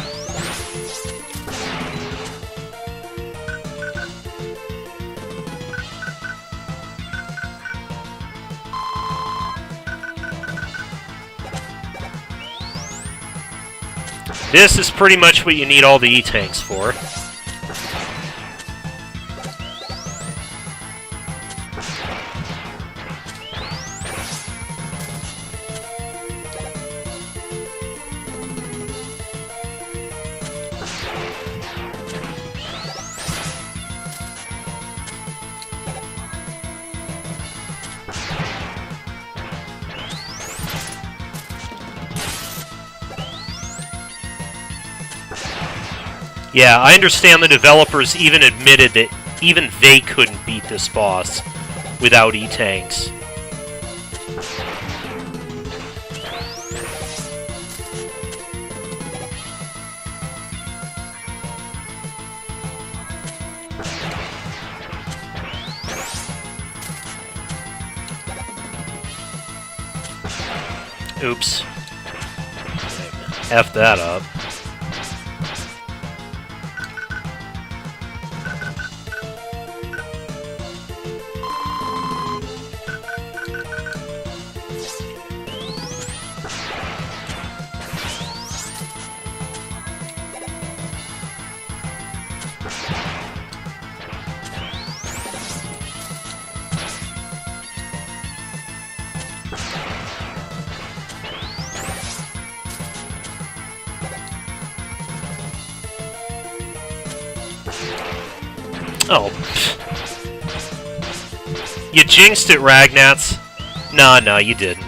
This is pretty much what you need all the E-Tanks for. Yeah, I understand the developers even admitted that even they couldn't beat this boss without E-Tanks. Oops. F that up. Oh. You jinxed it, Ragnats. Nah, you didn't.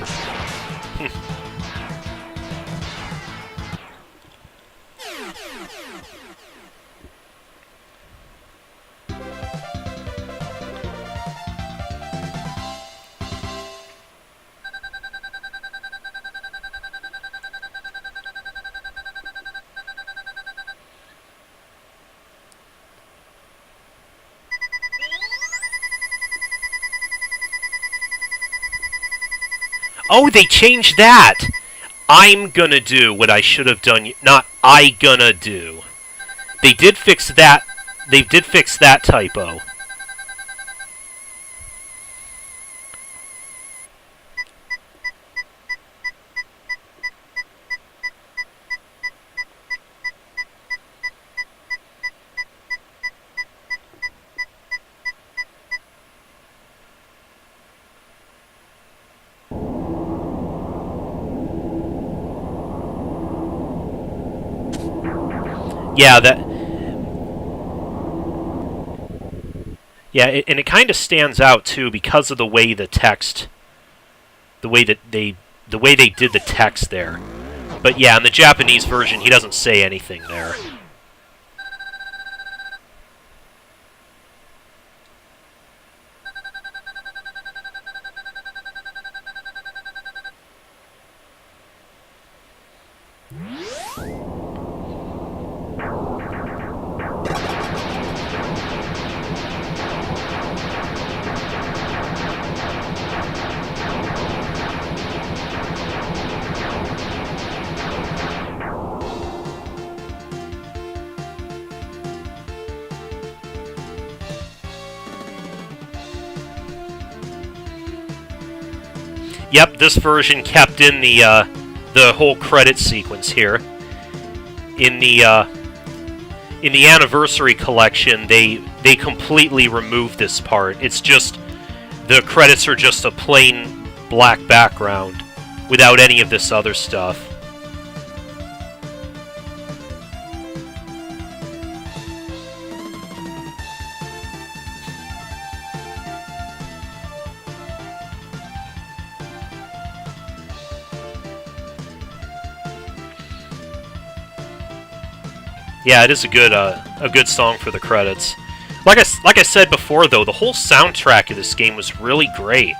Oh, they changed that! I'm gonna do what I should have done, not I gonna do. They did fix that. They did fix that typo. Yeah, Yeah, and it kind of stands out too because of the way the text, the way they did the text there. But yeah, in the Japanese version, he doesn't say anything there. Yep, this version kept in the whole credit sequence here. In the Anniversary Collection, they completely removed this part. It's just the credits are just a plain black background without any of this other stuff. Yeah, it is a good song for the credits. Like I said before, though, the whole soundtrack of this game was really great.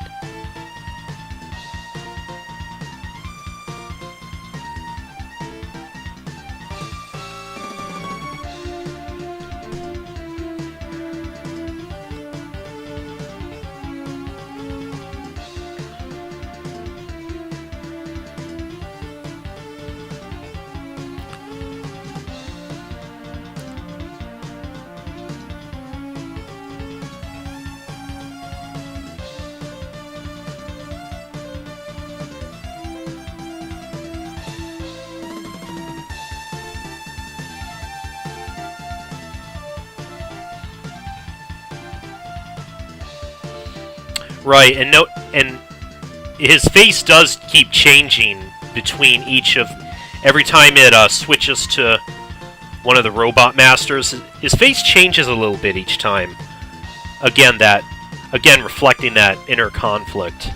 Right, and his face does keep changing between each of every time it switches to one of the robot masters. His face changes a little bit each time. Again, reflecting that inner conflict.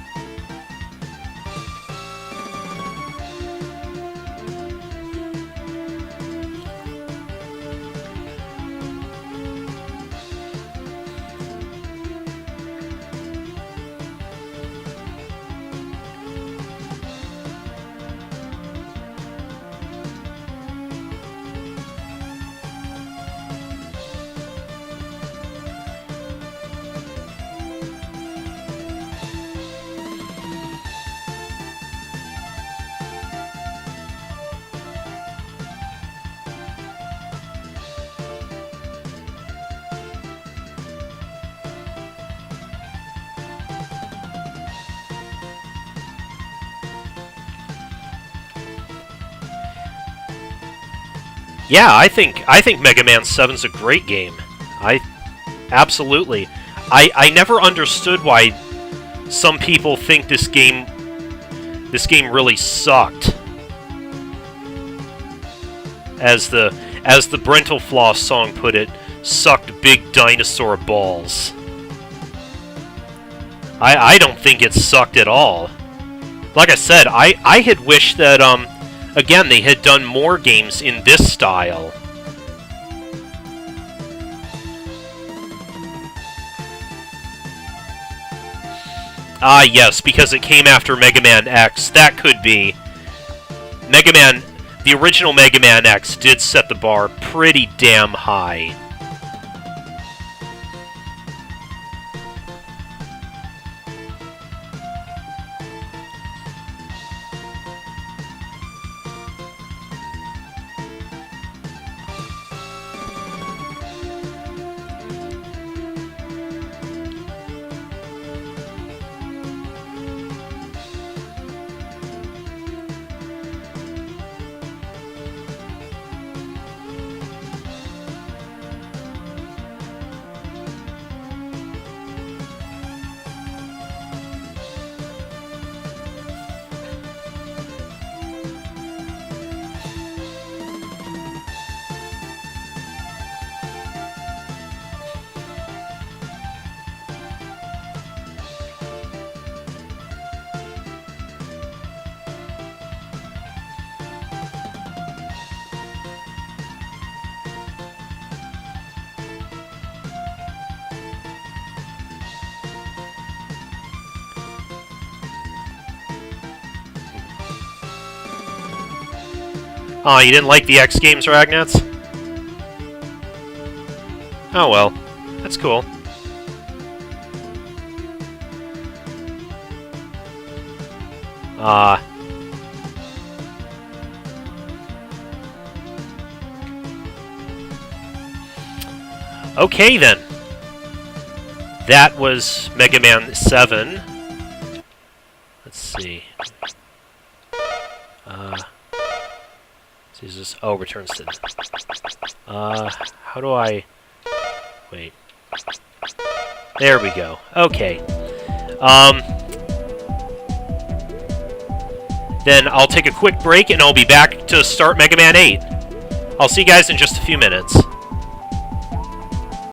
Yeah, I think Megaman 7's a great game. Absolutely. I never understood why some people think this game really sucked. As the Brentalfloss song put it, sucked big dinosaur balls. I don't think it sucked at all. Like I said, I had wished that again, they had done more games in this style. Ah, yes, because it came after Mega Man X. That could be. The original Mega Man X did set the bar pretty damn high. Aw, you didn't like the X Games, Ragnats? Oh well. That's cool. Okay then. That was Mega Man 7. Let's see. Is this? Oh, returns to. How do I? Wait. There we go. Okay. Then I'll take a quick break and I'll be back to start Mega Man 8. I'll see you guys in just a few minutes.